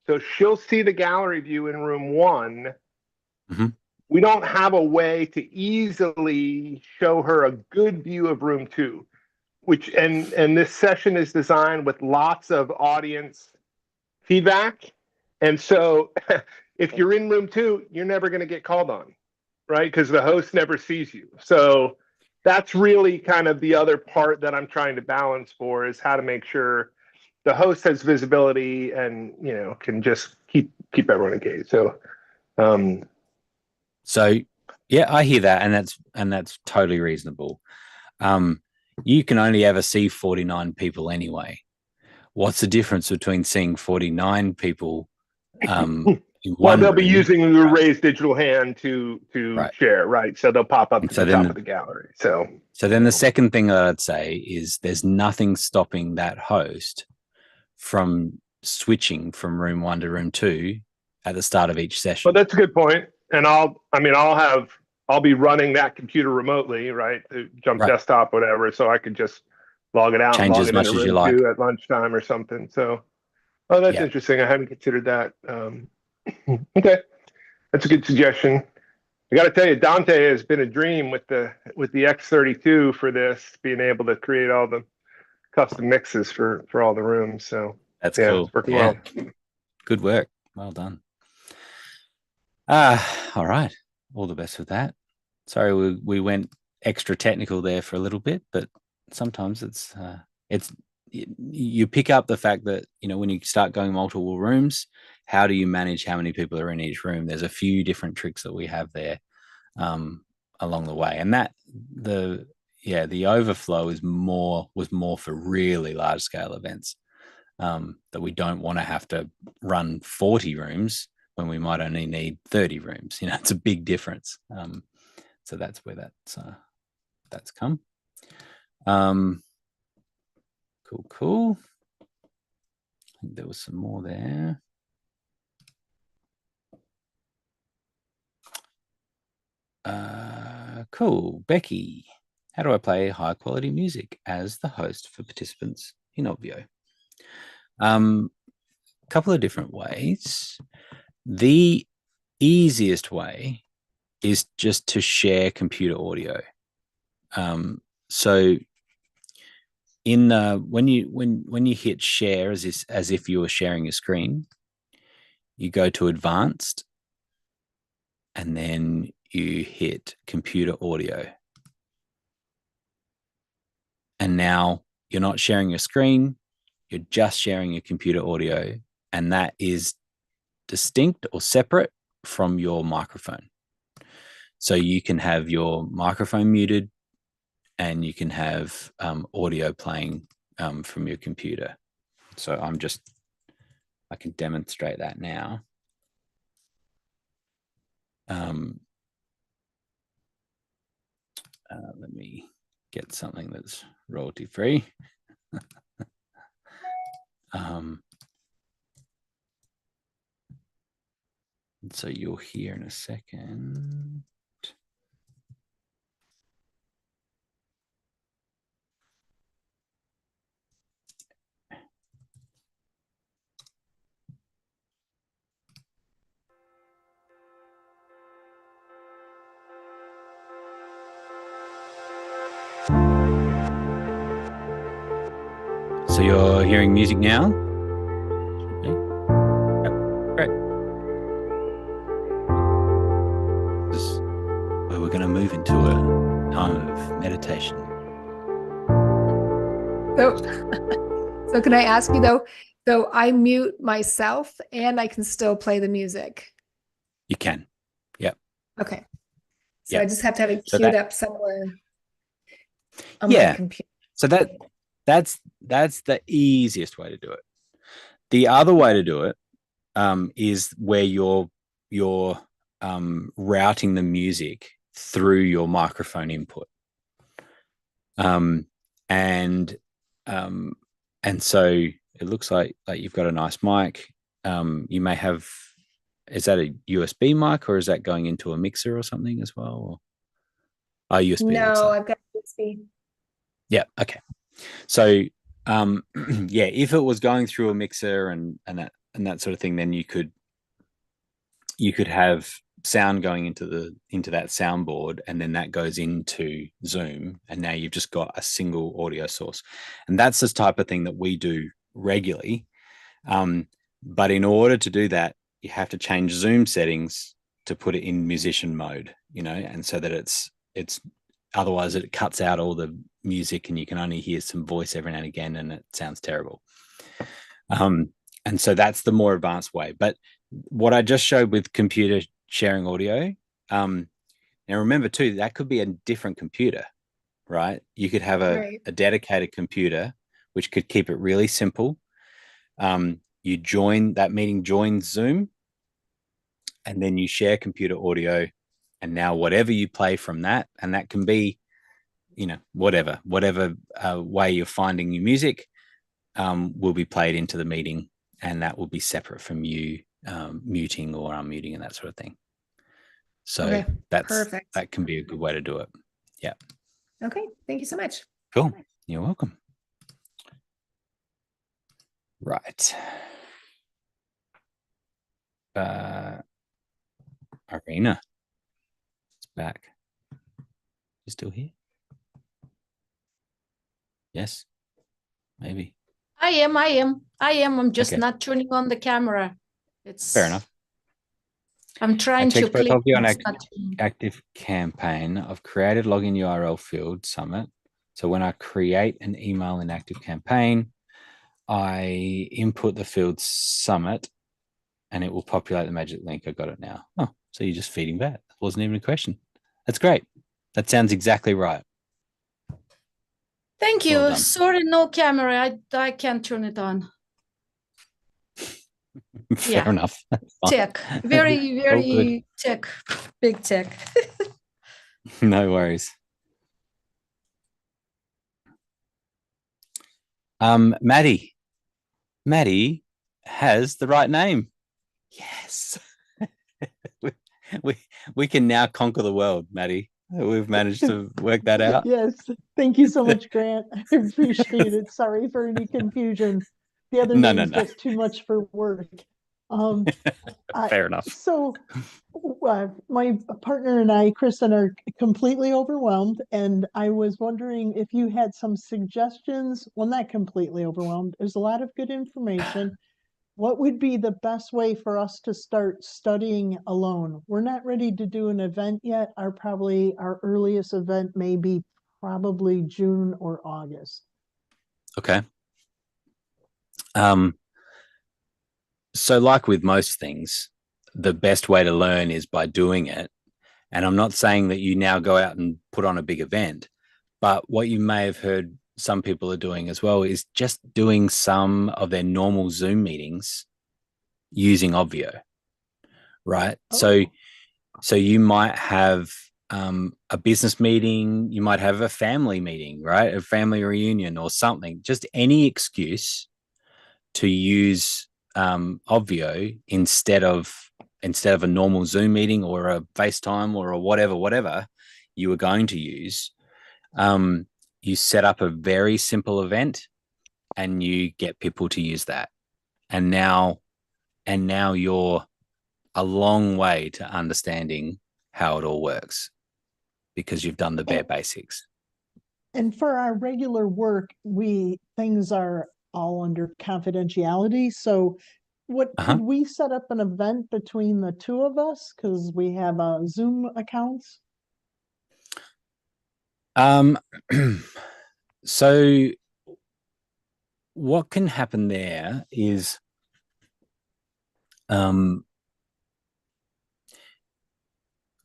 Speaker 8: So she'll see the gallery view in room one.
Speaker 1: Mm-hmm.
Speaker 8: We don't have a way to easily show her a good view of room two, and this session is designed with lots of audience feedback. And so if you're in room two, you're never going to get called on, right? Because the host never sees you. So that's really kind of the other part that I'm trying to balance for, is how to make sure the host has visibility and, can just keep everyone engaged. So,
Speaker 1: yeah, I hear that. And that's totally reasonable. You can only ever see 49 people anyway. What's the difference between seeing 49 people in
Speaker 8: well,
Speaker 1: one
Speaker 8: they'll
Speaker 1: room,
Speaker 8: be using the raised digital hand to share, right? So they'll pop up at the top of the gallery. So
Speaker 1: then the second thing that I'd say is there's nothing stopping that host from switching from room one to room two at the start of each session.
Speaker 8: Well, that's a good point. And I'll be running that computer remotely, right? Jump desktop, whatever. So I could just log it out,
Speaker 1: change
Speaker 8: log
Speaker 1: as
Speaker 8: it
Speaker 1: much
Speaker 8: into
Speaker 1: as you
Speaker 8: room
Speaker 1: like
Speaker 8: two at lunchtime or something. So, that's interesting. I hadn't considered that. Okay, that's a good suggestion. I got to tell you, Dante has been a dream with the X32 for this, being able to create all the custom mixes for all the rooms. So
Speaker 1: that's cool.
Speaker 8: It's working well.
Speaker 1: Good work. Well done. All right. All the best with that. Sorry, we went extra technical there for a little bit, but sometimes it's you pick up the fact that, when you start going multiple rooms, how do you manage how many people are in each room? There's a few different tricks that we have there along the way, and that the overflow was more for really large scale events, that we don't want to have to run 40 rooms when we might only need 30 rooms. It's a big difference. So that's where that's come. Cool. I think there was some more there. Cool. Becky, how do I play high quality music as the host for participants in Obvio? Couple of different ways. The easiest way is just to share computer audio. So when you hit share as if you were sharing your screen, you go to advanced, and then you hit computer audio. And now you're not sharing your screen, you're just sharing your computer audio, and that is distinct or separate from your microphone. So you can have your microphone muted, and you can have audio playing from your computer. So I can demonstrate that now. Let me get something that's royalty free. So you'll hear in a second. So you're hearing music now? Okay. Yep. Great. This is where we're going to move into a time of meditation.
Speaker 9: So can I ask you though, so I mute myself and I can still play the music?
Speaker 1: You can. Yep.
Speaker 9: Okay. So I just have to have it queued up somewhere on my computer.
Speaker 1: So that's the easiest way to do it. The other way to do it is where your routing the music through your microphone input. And so it looks like you've got a nice mic. You may have, is that a USB mic or is that going into a mixer or something as well? Or USB?
Speaker 9: No, I've got USB.
Speaker 1: Yeah. Okay. So, yeah, if it was going through a mixer and that sort of thing, then you could have sound going into that soundboard, and then that goes into Zoom, and now you've just got a single audio source. And that's the type of thing that we do regularly. But in order to do that, you have to change Zoom settings to put it in musician mode, and so that it's otherwise it cuts out all the music and you can only hear some voice every now and again, and it sounds terrible. And so that's the more advanced way. But what I just showed with computer sharing audio, now remember too, that could be a different computer, right? You could have a dedicated computer, which could keep it really simple. You join that meeting, joins Zoom, and then you share computer audio. And now whatever you play from that, and that can be, whatever way you're finding your music, will be played into the meeting, and that will be separate from you muting or unmuting and that sort of thing. So that's perfect. That can be a good way to do it. Yeah.
Speaker 9: Okay. Thank you so much.
Speaker 1: Cool. You're welcome. Right. Arena. It's back. You still here? Yes. Maybe.
Speaker 2: I am. I'm just not turning on the camera. It's
Speaker 1: fair enough.
Speaker 2: I'm trying to click
Speaker 1: on active campaign. I've created login URL field summit. So when I create an email in active campaign, I input the field summit and it will populate the magic link. I got it now. Oh, so you're just feeding that. That wasn't even a question. That's great. That sounds exactly right.
Speaker 2: Thank you. Well, sorry, no camera. I can't turn it on.
Speaker 1: Fair enough.
Speaker 2: Tech. Very, very tech. Big tech.
Speaker 1: No worries. Maddie has the right name. Yes. we can now conquer the world, Maddie. We've managed to work that out.
Speaker 10: Yes. Thank you so much, Grant. I appreciate it. Sorry for any confusion. The other name's just too much for work.
Speaker 1: Fair enough.
Speaker 10: So my partner and I, Kristen, are completely overwhelmed, and I was wondering if you had some suggestions. Well, not completely overwhelmed. There's a lot of good information. What would be the best way for us to start studying alone? We're not ready to do an event yet. Our earliest event may be probably June or August.
Speaker 1: Okay. So like with most things, the best way to learn is by doing it. And I'm not saying that you now go out and put on a big event, but what you may have heard some people are doing as well is just doing some of their normal Zoom meetings using Obvio, right? Oh. So you might have a business meeting, you might have a family meeting, right? A family reunion or something, just any excuse to use Obvio instead of a normal Zoom meeting or a FaceTime or a whatever you were going to use. You set up a very simple event and you get people to use that. And now you're a long way to understanding how it all works because you've done the bare basics.
Speaker 10: And for our regular work, things are all under confidentiality. So could we set up an event between the two of us because we have Zoom accounts?
Speaker 1: So what can happen there is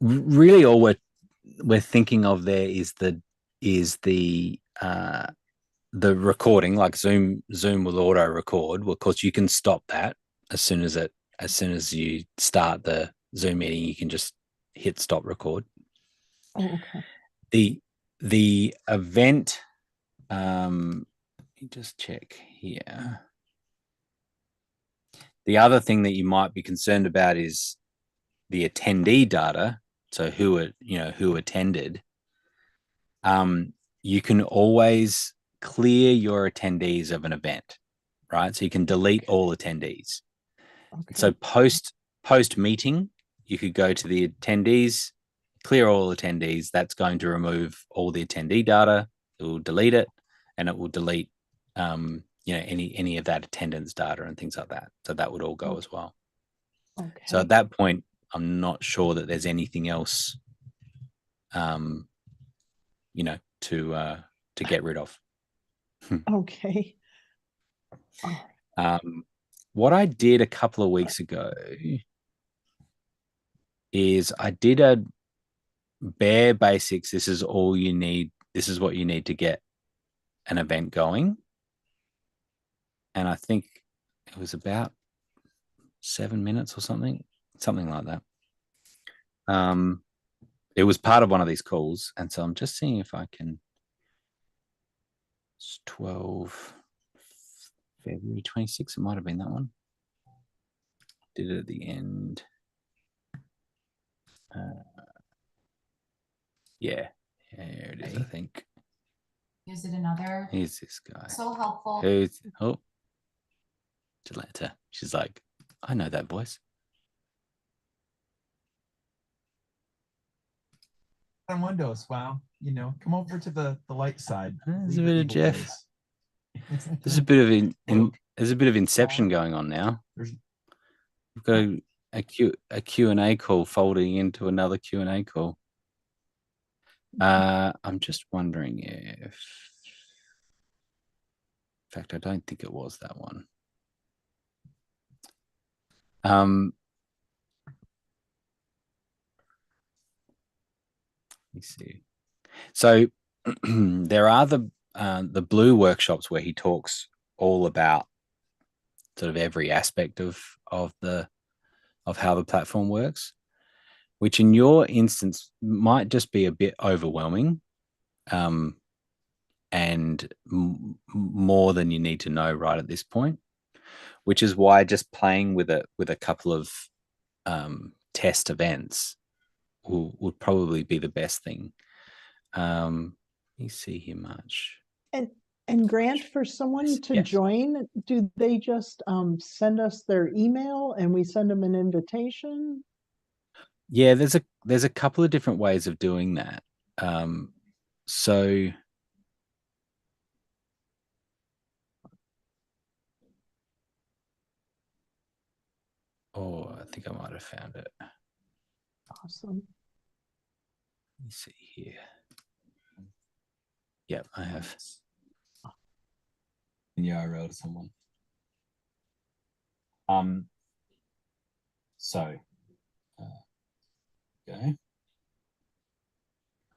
Speaker 1: really all we're thinking of there is the recording. Like Zoom will auto record. Well, of course you can stop that as soon as you start the Zoom meeting, you can just hit stop record.
Speaker 10: Oh, okay.
Speaker 1: The event, let me just check here. The other thing that you might be concerned about is the attendee data. So who attended. You can always clear your attendees of an event, right? So you can delete all attendees.
Speaker 10: Okay.
Speaker 1: So post meeting, you could go to the attendees, clear all attendees. That's going to remove all the attendee data. It will delete it, and it will delete any of that attendance data and things like that. So that would all go as well.
Speaker 10: Okay.
Speaker 1: So at that point, I'm not sure that there's anything else, to get rid of.
Speaker 10: Okay. All right.
Speaker 1: What I did a couple of weeks ago is I did a bare basics. This is all you need. This is what you need to get an event going. And I think it was about 7 minutes or something like that. It was part of one of these calls. And so I'm just seeing if I can. It's 12 February 26th. It might have been that one. Did it at the end. Yeah, here it is, I think.
Speaker 5: Is it another?
Speaker 1: Here's this guy.
Speaker 5: So helpful.
Speaker 1: Jaletta. She's like, I know that voice.
Speaker 11: On Windows, wow. Come over to the light side.
Speaker 1: There's a bit of Jeff. There's a bit of Inception going on now. We've got a Q&A call folding into another Q&A call. I'm just wondering if, in fact, I don't think it was that one. Let me see. So there are the blue workshops where he talks all about sort of every aspect of how the platform works, which in your instance might just be a bit overwhelming, and more than you need to know right at this point, which is why just playing with a couple of test events would probably be the best thing. Let me see here, March.
Speaker 10: And Grant, for someone to join, do they just send us their email and we send them an invitation?
Speaker 1: Yeah, there's a couple of different ways of doing that. So I think I might have found it.
Speaker 10: Awesome.
Speaker 1: Let me see here. Yep, I have. Yeah, I wrote someone. So, okay. I'm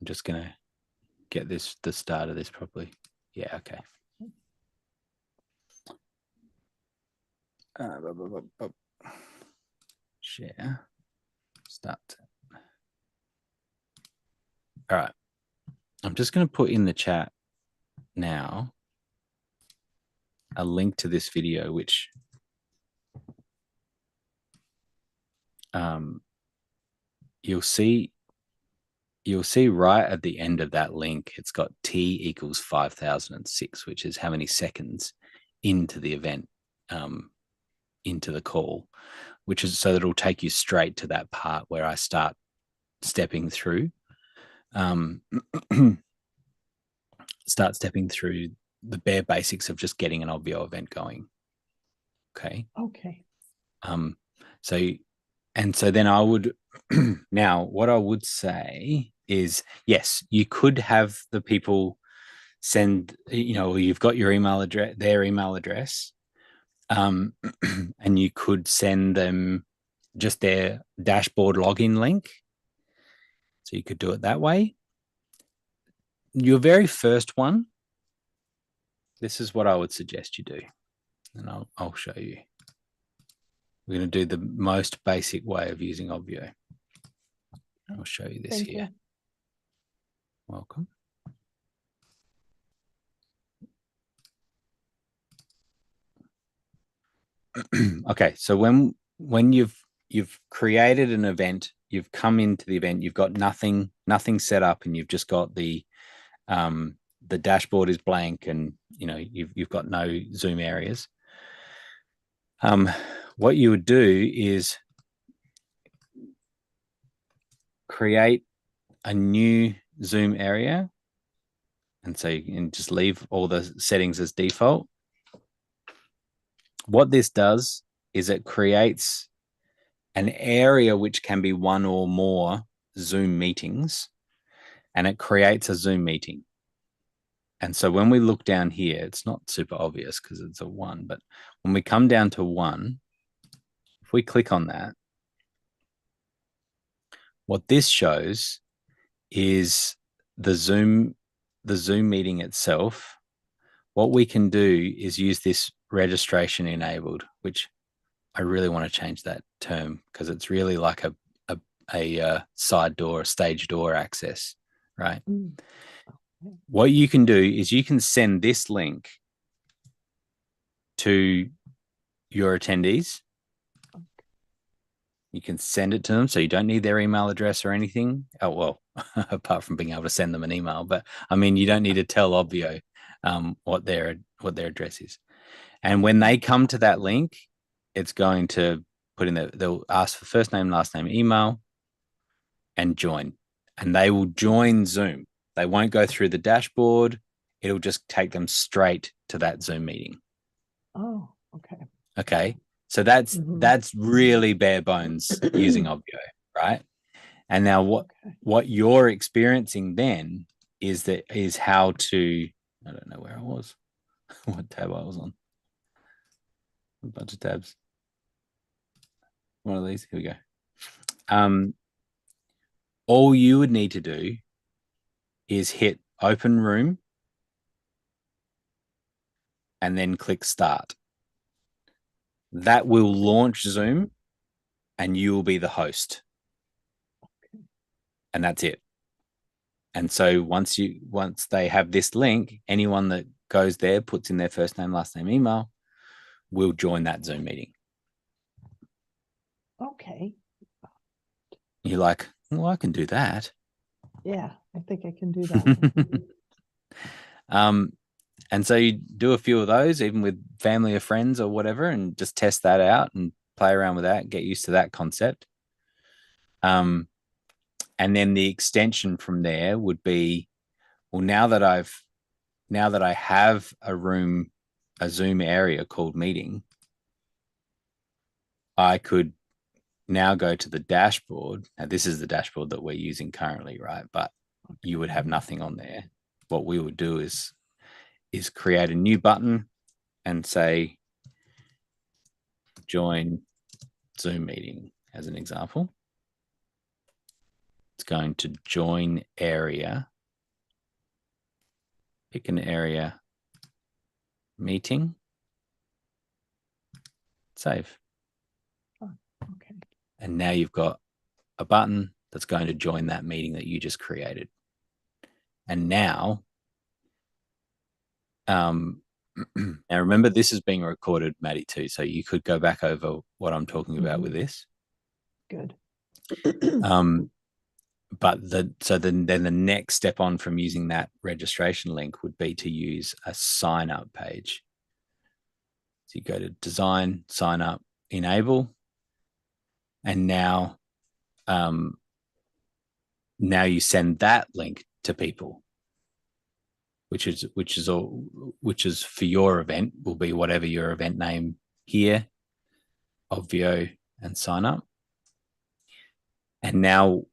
Speaker 1: just gonna get the start of this properly. Yeah, okay. Share. Start. All right. I'm just going to put in the chat now a link to this video, which you'll see right at the end of that link, it's got T equals 5006, which is how many seconds into the event, into the call, which is so that it'll take you straight to that part where I start stepping through. Start stepping through the bare basics of just getting an Obvio event going. Okay.
Speaker 10: Okay.
Speaker 1: So then I would now what I would say is, yes, you could have the people send, you've got your email address, their email address, and you could send them just their dashboard login link. So you could do it that way. Your very first one, this is what I would suggest you do, and I'll show you. We're going to do the most basic way of using Obvio. I'll show you this
Speaker 10: Thank
Speaker 1: here.
Speaker 10: you.
Speaker 1: Welcome. Okay, so when you've created an event, you've come into the event, you've got nothing set up, and you've just got the dashboard is blank, and you've got no Zoom areas. What you would do is create a new Zoom area, and so you can just leave all the settings as default. What this does is it creates an area which can be one or more Zoom meetings, and it creates a Zoom meeting. And so when we look down here, it's not super obvious because it's a 1, but when we come down to 1, if we click on that, what this shows is the Zoom meeting itself. What we can do is use this registration enabled, which I really want to change that term because it's really like a side door, a stage door access, right? What you can do is you can send this link to your attendees. You can send it to them, so you don't need their email address or anything. Oh, well, apart from being able to send them an email, but I mean, you don't need to tell Obvio what their address is. And when they come to that link, it's going to put in they'll ask for first name, last name, email, and join. And they will join Zoom. They won't go through the dashboard. It'll just take them straight to that Zoom meeting.
Speaker 10: Oh, okay.
Speaker 1: Okay. So that's really bare bones using Obvio, right? And now what you're experiencing then is how to, I don't know where I was, what tab I was on. A bunch of tabs. One of these. Here we go. All you would need to do is hit open room and then click start. That will launch Zoom and you will be the host. And that's it. And so once they have this link, anyone that goes there, puts in their first name, last name, email, will join that Zoom meeting.
Speaker 10: Okay.
Speaker 1: You're like, well, I can do that.
Speaker 10: Yeah, I think I can do that.
Speaker 1: And so you do a few of those, even with family or friends or whatever, and just test that out and play around with that, get used to that concept. And then the extension from there would be, well, now that I have a Zoom area called meeting, I could now go to the dashboard. Now, this is the dashboard that we're using currently, right? But you would have nothing on there. What we would do is create a new button and say, join Zoom meeting as an example. It's going to join area, pick an area, meeting, save.
Speaker 10: Oh, okay.
Speaker 1: And now you've got a button that's going to join that meeting that you just created. And now, now remember, this is being recorded, Maddie, too. So you could go back over what I'm talking about with this.
Speaker 10: Good.
Speaker 1: But then the next step on from using that registration link would be to use a sign up page. So you go to design, sign up, enable, and now you send that link to people, which is for your event, will be whatever your event name here, Obvio, and sign up. And now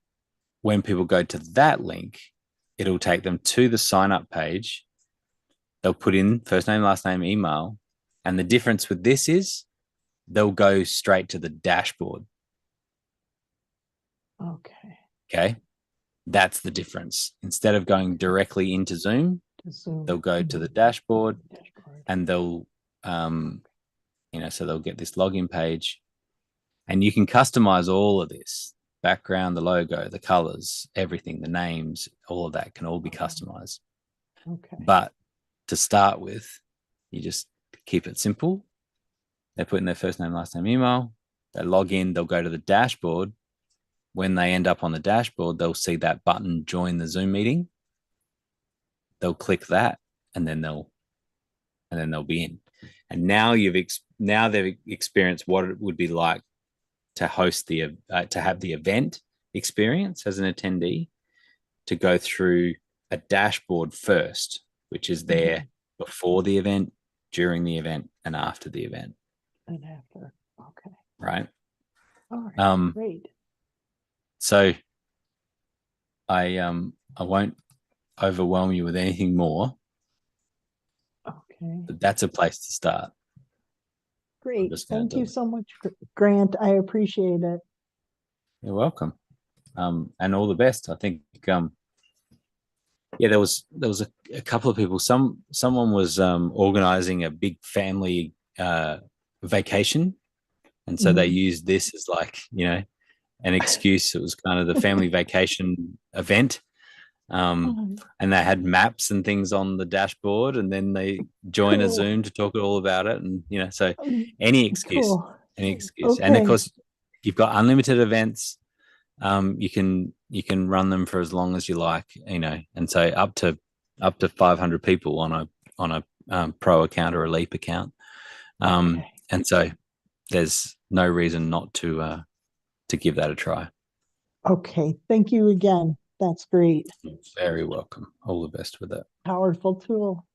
Speaker 1: when people go to that link, it'll take them to the sign up page. They'll put in first name, last name, email. And the difference with this is they'll go straight to the dashboard.
Speaker 10: Okay.
Speaker 1: Okay. That's the difference. Instead of going directly into Zoom, they'll go to the dashboard and they'll, so they'll get this login page And you can customize all of this background, the logo, the colors, everything, the names, all of that can all be customized.
Speaker 10: Okay.
Speaker 1: But to start with, you just keep it simple. They put in their first name, last name, email. They log in, they'll go to the dashboard. When they end up on the dashboard, they'll see that button, join the Zoom meeting. They'll click that, and then they'll be in. And now now they've experienced what it would be like to host to have the event experience as an attendee, to go through a dashboard first, which is there before the event, during the event, and after the event.
Speaker 10: And after, okay.
Speaker 1: Right.
Speaker 10: All right, great.
Speaker 1: So I won't overwhelm you with anything more.
Speaker 10: Okay.
Speaker 1: But that's a place to start.
Speaker 10: Great. Thank you so much, Grant. I appreciate it.
Speaker 1: You're welcome. And all the best. I think there was a couple of people. Someone was organizing a big family vacation, and so they used this as like, an excuse. It was kind of the family vacation event. And they had maps and things on the dashboard, and then they join a Zoom to talk all about it. And, so any excuse,
Speaker 10: Okay.
Speaker 1: And of course, you've got unlimited events. You can run them for as long as you like, and so up to 500 people on a pro account or a Leap account. And so there's no reason not to give that a try.
Speaker 10: Okay. Thank you again. That's great.
Speaker 1: You're very welcome. All the best with it.
Speaker 10: Powerful tool.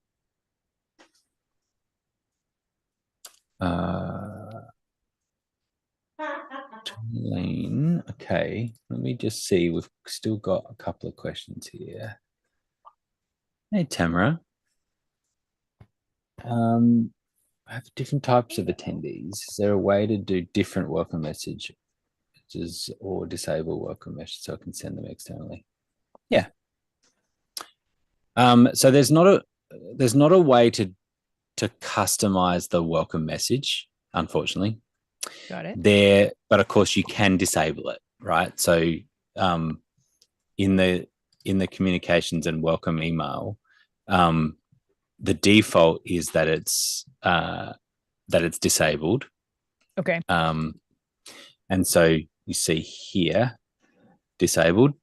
Speaker 1: Lane. Okay, let me just see. We've still got a couple of questions here. Hey, Tamara. I have different types of attendees. Is there a way to do different welcome messages or disable welcome messages so I can send them externally? Yeah. So there's not a way to customize the welcome message, unfortunately.
Speaker 12: Got it.
Speaker 1: But of course you can disable it, right? So in the communications and welcome email, the default is that it's disabled.
Speaker 12: Okay.
Speaker 1: And so you see here, disabled.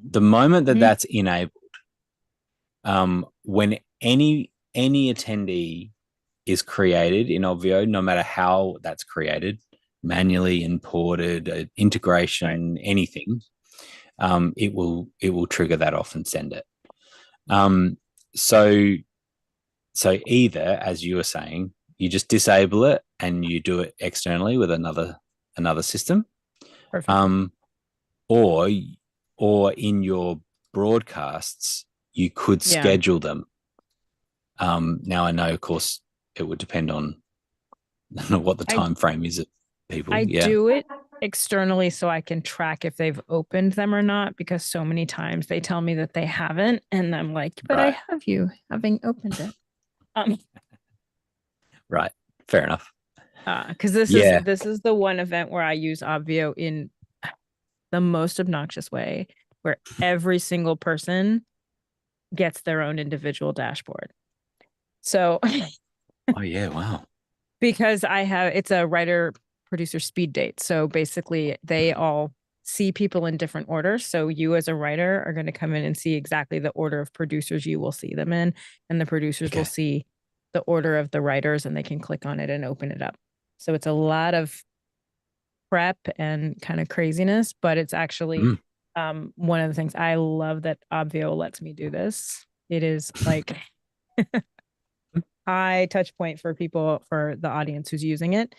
Speaker 1: The moment that that's enabled, when any attendee is created in Obvio, no matter how that's created, manually imported, integration, anything, it will trigger that off and send it. So either, as you were saying, you just disable it and you do it externally with another system.
Speaker 12: Perfect.
Speaker 1: Or in your broadcasts, you could schedule them. Now I know, of course, it would depend on what the time frame is of people.
Speaker 12: I do it externally so I can track if they've opened them or not, because so many times they tell me that they haven't, and I'm like, but I have you having opened it.
Speaker 1: Right. Fair enough.
Speaker 12: Because this is the one event where I use Obvio in the most obnoxious way, where every single person gets their own individual dashboard. So
Speaker 1: oh yeah, wow.
Speaker 12: Because it's a writer producer speed date. So basically they all see people in different orders. So you as a writer are going to come in and see exactly the order of producers you will see them in, and the producers will see the order of the writers, and they can click on it and open it up. So it's a lot of prep and kind of craziness, but it's actually one of the things I love that Obvio lets me do this. It is like high touch point for the audience who's using it.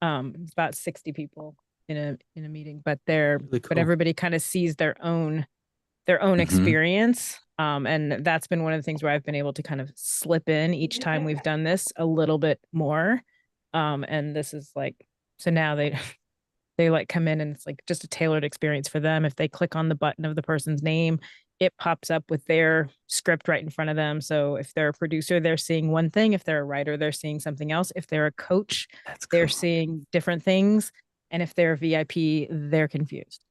Speaker 12: It's about 60 people in a meeting, but but everybody kind of sees their own experience. And that's been one of the things where I've been able to kind of slip in each time we've done this a little bit more. And this is like, so now they like come in and it's like just a tailored experience for them. If they click on the button of the person's name, it pops up with their script right in front of them. So if they're a producer, they're seeing one thing. If they're a writer, they're seeing something else. If they're a coach, they're seeing different things. And if they're VIP, they're confused.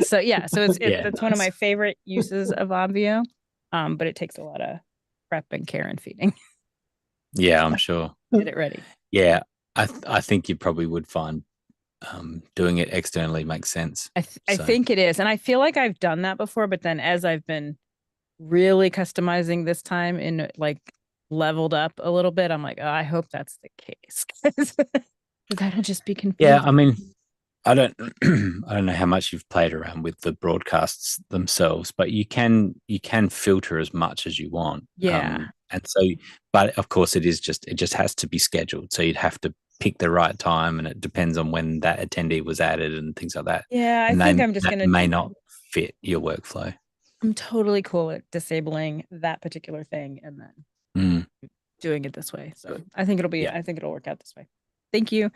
Speaker 12: So yeah, so it's one of my favorite uses of Obvio, but it takes a lot of prep and care and feeding.
Speaker 1: Yeah, I'm sure.
Speaker 12: Get it ready.
Speaker 1: Yeah, I think you probably would find doing it externally makes sense.
Speaker 12: I think it is, and I feel like I've done that before, but then as I've been really customizing this time and like leveled up a little bit, I'm like, oh, I hope that's the case, because that'll just be confusing.
Speaker 1: Yeah, I mean, I don't know how much you've played around with the broadcasts themselves, but you can filter as much as you want.
Speaker 12: Yeah.
Speaker 1: And so, but of course it just has to be scheduled. So you'd have to pick the right time, and it depends on when that attendee was added and things like that.
Speaker 12: Yeah, I think I'm just gonna
Speaker 1: may not fit your workflow.
Speaker 12: I'm totally cool with disabling that particular thing and then doing it this way. So I think it'll work out this way. Thank you.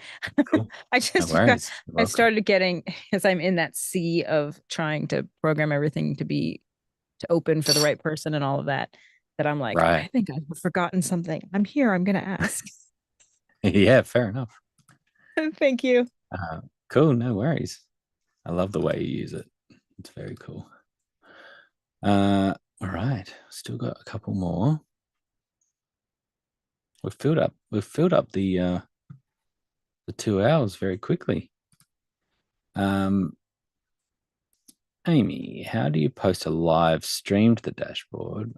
Speaker 1: Cool.
Speaker 12: I just I started getting, as I'm in that sea of trying to program everything to open for the right person and all of that I'm like, I think I've forgotten something. I'm here. I'm going to ask.
Speaker 1: Yeah, fair enough.
Speaker 12: Thank you.
Speaker 1: Cool. No worries. I love the way you use it. It's very cool. All right. Still got a couple more. We've filled up the 2 hours very quickly. Amy, how do you post a live stream to the dashboard?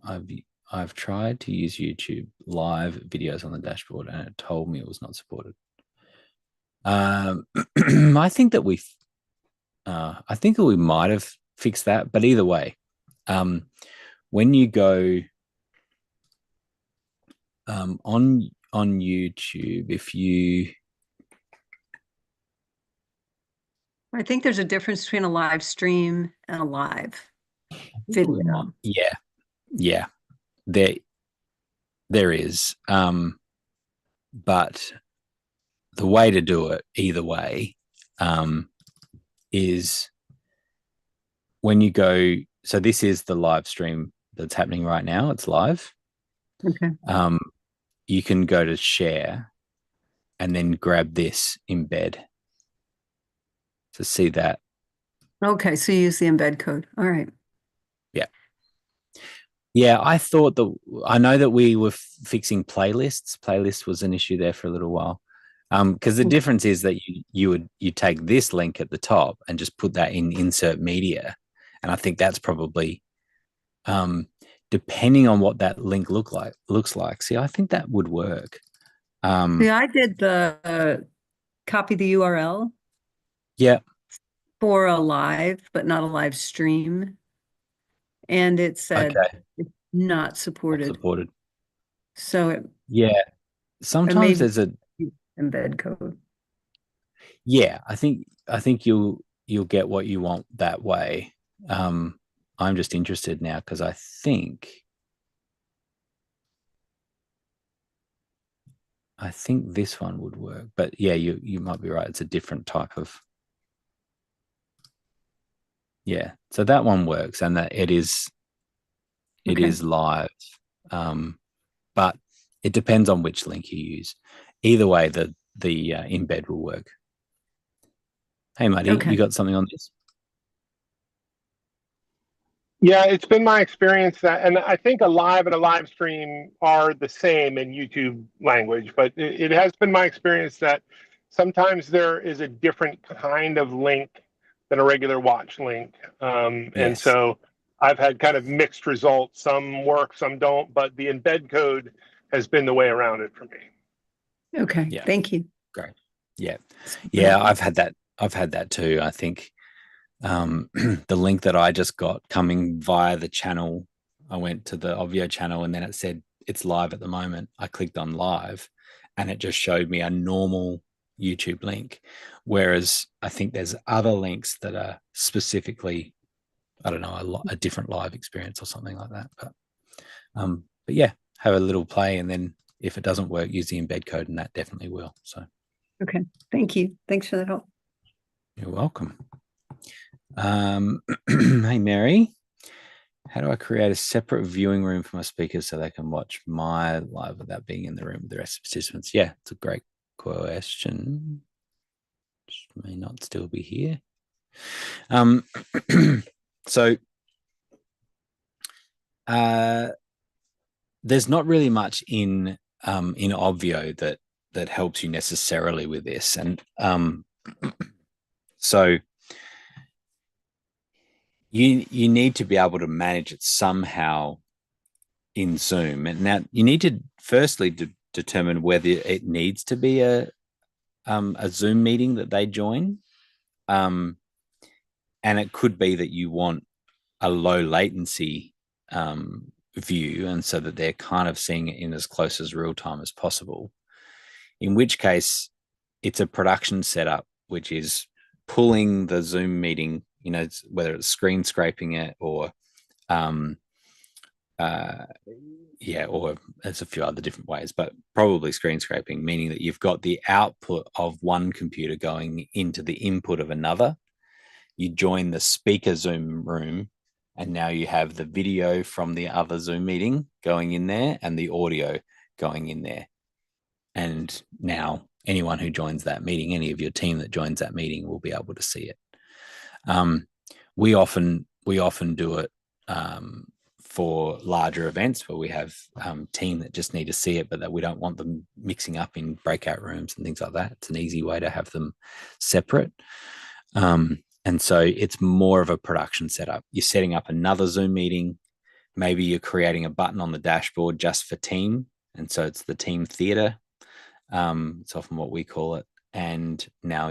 Speaker 1: I've tried to use YouTube live videos on the dashboard and it told me it was not supported. I think that we might have fixed that, but either way, when you go on YouTube, if you
Speaker 13: I think there's a difference between a live stream and a live video.
Speaker 1: Yeah. There is. But the way to do it either way is when you go, so this is the live stream that's happening right now. It's live.
Speaker 13: Okay.
Speaker 1: You can go to share and then grab this embed to see that.
Speaker 13: Okay, so you use the embed code. All right.
Speaker 1: Yeah, I know that we were fixing playlists. Playlist was an issue there for a little while. Because the difference is that you take this link at the top and just put that in insert media. And I think that's probably depending on what that link looks like. See, I think that would work.
Speaker 13: Yeah, I did the copy the URL.
Speaker 1: Yeah.
Speaker 13: For a live, but not a live stream. And it said it's not supported. So
Speaker 1: sometimes there's a
Speaker 13: embed code.
Speaker 1: Yeah, I think you'll get what you want that way. I'm just interested now because I think this one would work. But yeah, you might be right. It's a different type of. Yeah, so that one works, and that it is live, but it depends on which link you use. Either way, the embed will work. Hey, Marty, you got something on this?
Speaker 8: Yeah, it's been my experience that, and I think a live and a live stream are the same in YouTube language, but it has been my experience that sometimes there is a different kind of link than a regular watch link. And so I've had kind of mixed results. Some work, some don't, but the embed code has been the way around it for me.
Speaker 13: Okay. Yeah. Thank you.
Speaker 1: Great. Yeah. Yeah. I've had that too. I think the link that I just got coming via the channel, I went to the Obvio channel and then it said it's live at the moment. I clicked on live and it just showed me a normal YouTube link. Whereas I think there's other links that are specifically, I don't know, a different live experience or something like that. But yeah, have a little play, and then if it doesn't work, use the embed code, and that definitely will. So,
Speaker 13: okay, thank you. Thanks for the help.
Speaker 1: You're welcome. Hey, Mary, How do I create a separate viewing room for my speakers so they can watch my live without being in the room with the rest of the participants? Yeah, it's a great question. Just may not still be here. So there's not really much in Obvio that helps you necessarily with this, and so you need to be able to manage it somehow in Zoom. And now you need to firstly determine whether it needs to be a Zoom meeting that they join, and it could be that you want a low latency view, and so that they're kind of seeing it in as close as real time as possible. In which case, it's a production setup, which is pulling the Zoom meeting, you know, whether it's screen scraping it or yeah, or there's a few other different ways, but probably screen scraping, meaning that you've got the output of one computer going into the input of another. You join the speaker Zoom room, and now you have the video from the other Zoom meeting going in there and the audio going in there. And now anyone who joins that meeting, any of your team that joins that meeting, will be able to see it. We often do it for larger events where we have team that just need to see it, but that we don't want them mixing up in breakout rooms and things like that. It's an easy way to have them separate. And so it's more of a production setup. You're setting up another Zoom meeting. Maybe you're creating a button on the dashboard just for team. And so it's the team theater. It's often what we call it. And now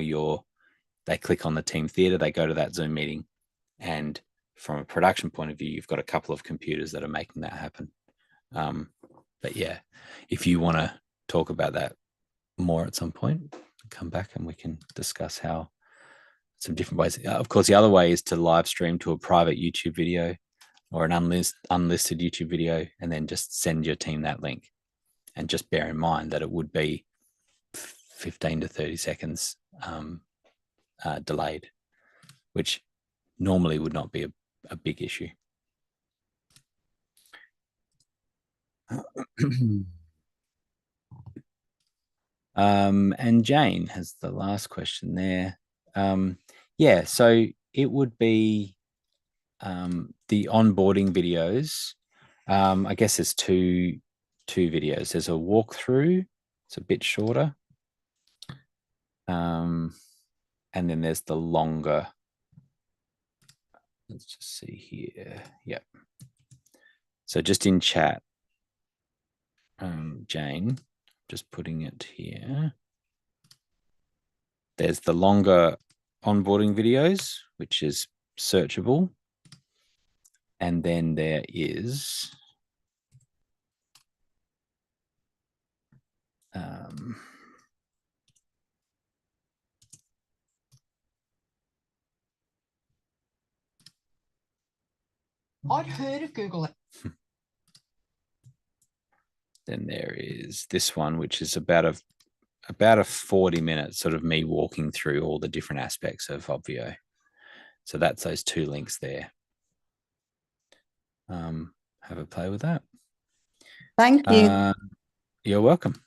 Speaker 1: they click on the team theater, they go to that Zoom meeting. And from a production point of view, you've got a couple of computers that are making that happen. But yeah, if you want to talk about that more at some point, come back and we can discuss how some different ways. Of course, the other way is to live stream to a private YouTube video or an unlisted YouTube video, and then just send your team that link. And just bear in mind that it would be 15 to 30 seconds delayed, which normally would not be a big issue. And Jane has the last question there. Yeah, so it would be the onboarding videos. I guess there's two videos. There's a walkthrough. It's a bit shorter. And then there's the longer. Let's just see here. Yep. So just in chat, Jane, just putting it here. There's the longer onboarding videos, which is searchable. And then there is
Speaker 14: I'd heard of Google it.
Speaker 1: Then there is this one, which is about a 40-minute sort of me walking through all the different aspects of Obvio. So that's those two links there. Have a play with that.
Speaker 13: Thank you.
Speaker 1: You're welcome.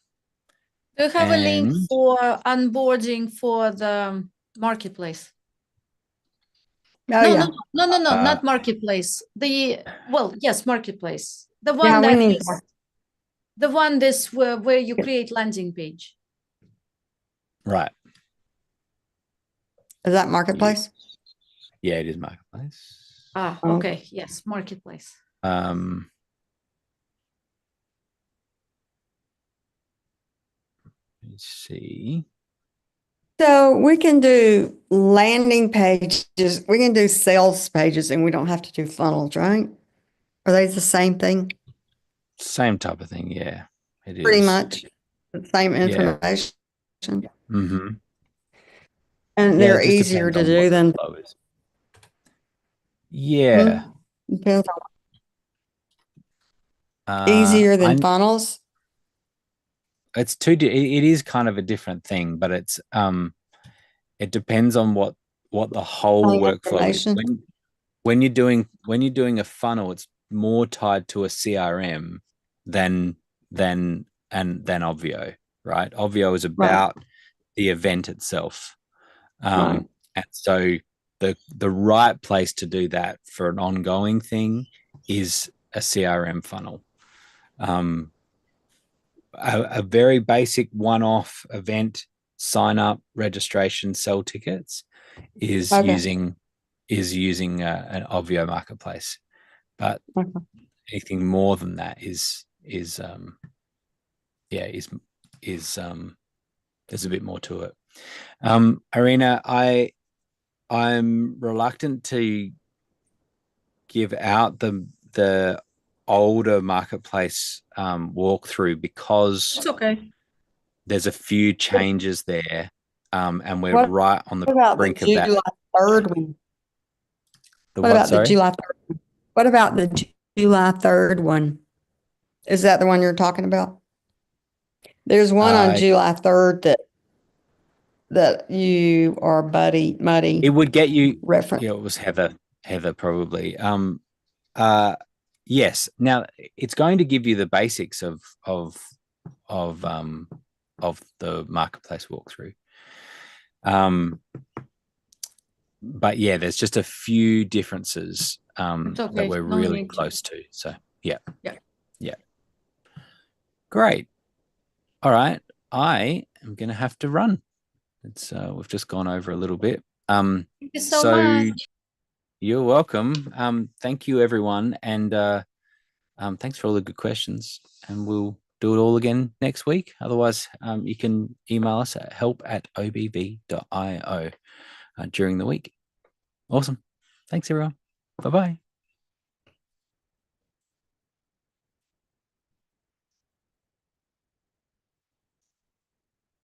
Speaker 2: Do you have a link for onboarding for the marketplace?
Speaker 13: Oh, yeah.
Speaker 2: No, not marketplace. Yes, marketplace. The one the one where you create landing page.
Speaker 1: Right.
Speaker 13: Is that marketplace?
Speaker 1: Yeah, it is marketplace.
Speaker 2: Okay. Yes, marketplace.
Speaker 1: Let's see.
Speaker 13: So we can do landing pages. We can do sales pages, and we don't have to do funnels, right? Are they the same thing?
Speaker 1: Same type of thing, yeah. It is.
Speaker 13: Pretty much the same information.
Speaker 1: Yeah. Mm-hmm.
Speaker 13: And they're easier to do than.
Speaker 1: Yeah.
Speaker 13: Depends on easier than funnels.
Speaker 1: It is kind of a different thing, but it's it depends on what the whole workflow is. when you're doing a funnel, it's more tied to a CRM than Obvio, right? Obvio is about the event itself. And so the right place to do that for an ongoing thing is a CRM funnel. A very basic one-off event, sign up, registration, sell tickets is using an Obvio marketplace. But anything more than that is there's a bit more to it. Irina, I'm reluctant to give out the older marketplace walkthrough because
Speaker 2: it's okay.
Speaker 1: There's a few changes there, and we're right on the brink of that.
Speaker 13: July 3rd one?
Speaker 1: What about
Speaker 13: the July 3rd? What about the July 3rd one? Is that the one you're talking about? There's one on July 3rd that you or Muddy.
Speaker 1: It would get you
Speaker 13: reference.
Speaker 1: Yeah, it was Heather probably. Yes. Now it's going to give you the basics of the marketplace walkthrough. But yeah, there's just a few differences that we're really close to. So yeah. Great. All right. I am going to have to run. It's we've just gone over a little bit.
Speaker 2: Thank you so much.
Speaker 1: You're welcome. Thank you, everyone, and thanks for all the good questions. And we'll do it all again next week. Otherwise, you can email us at help@obv.io during the week. Awesome. Thanks, everyone. Bye-bye.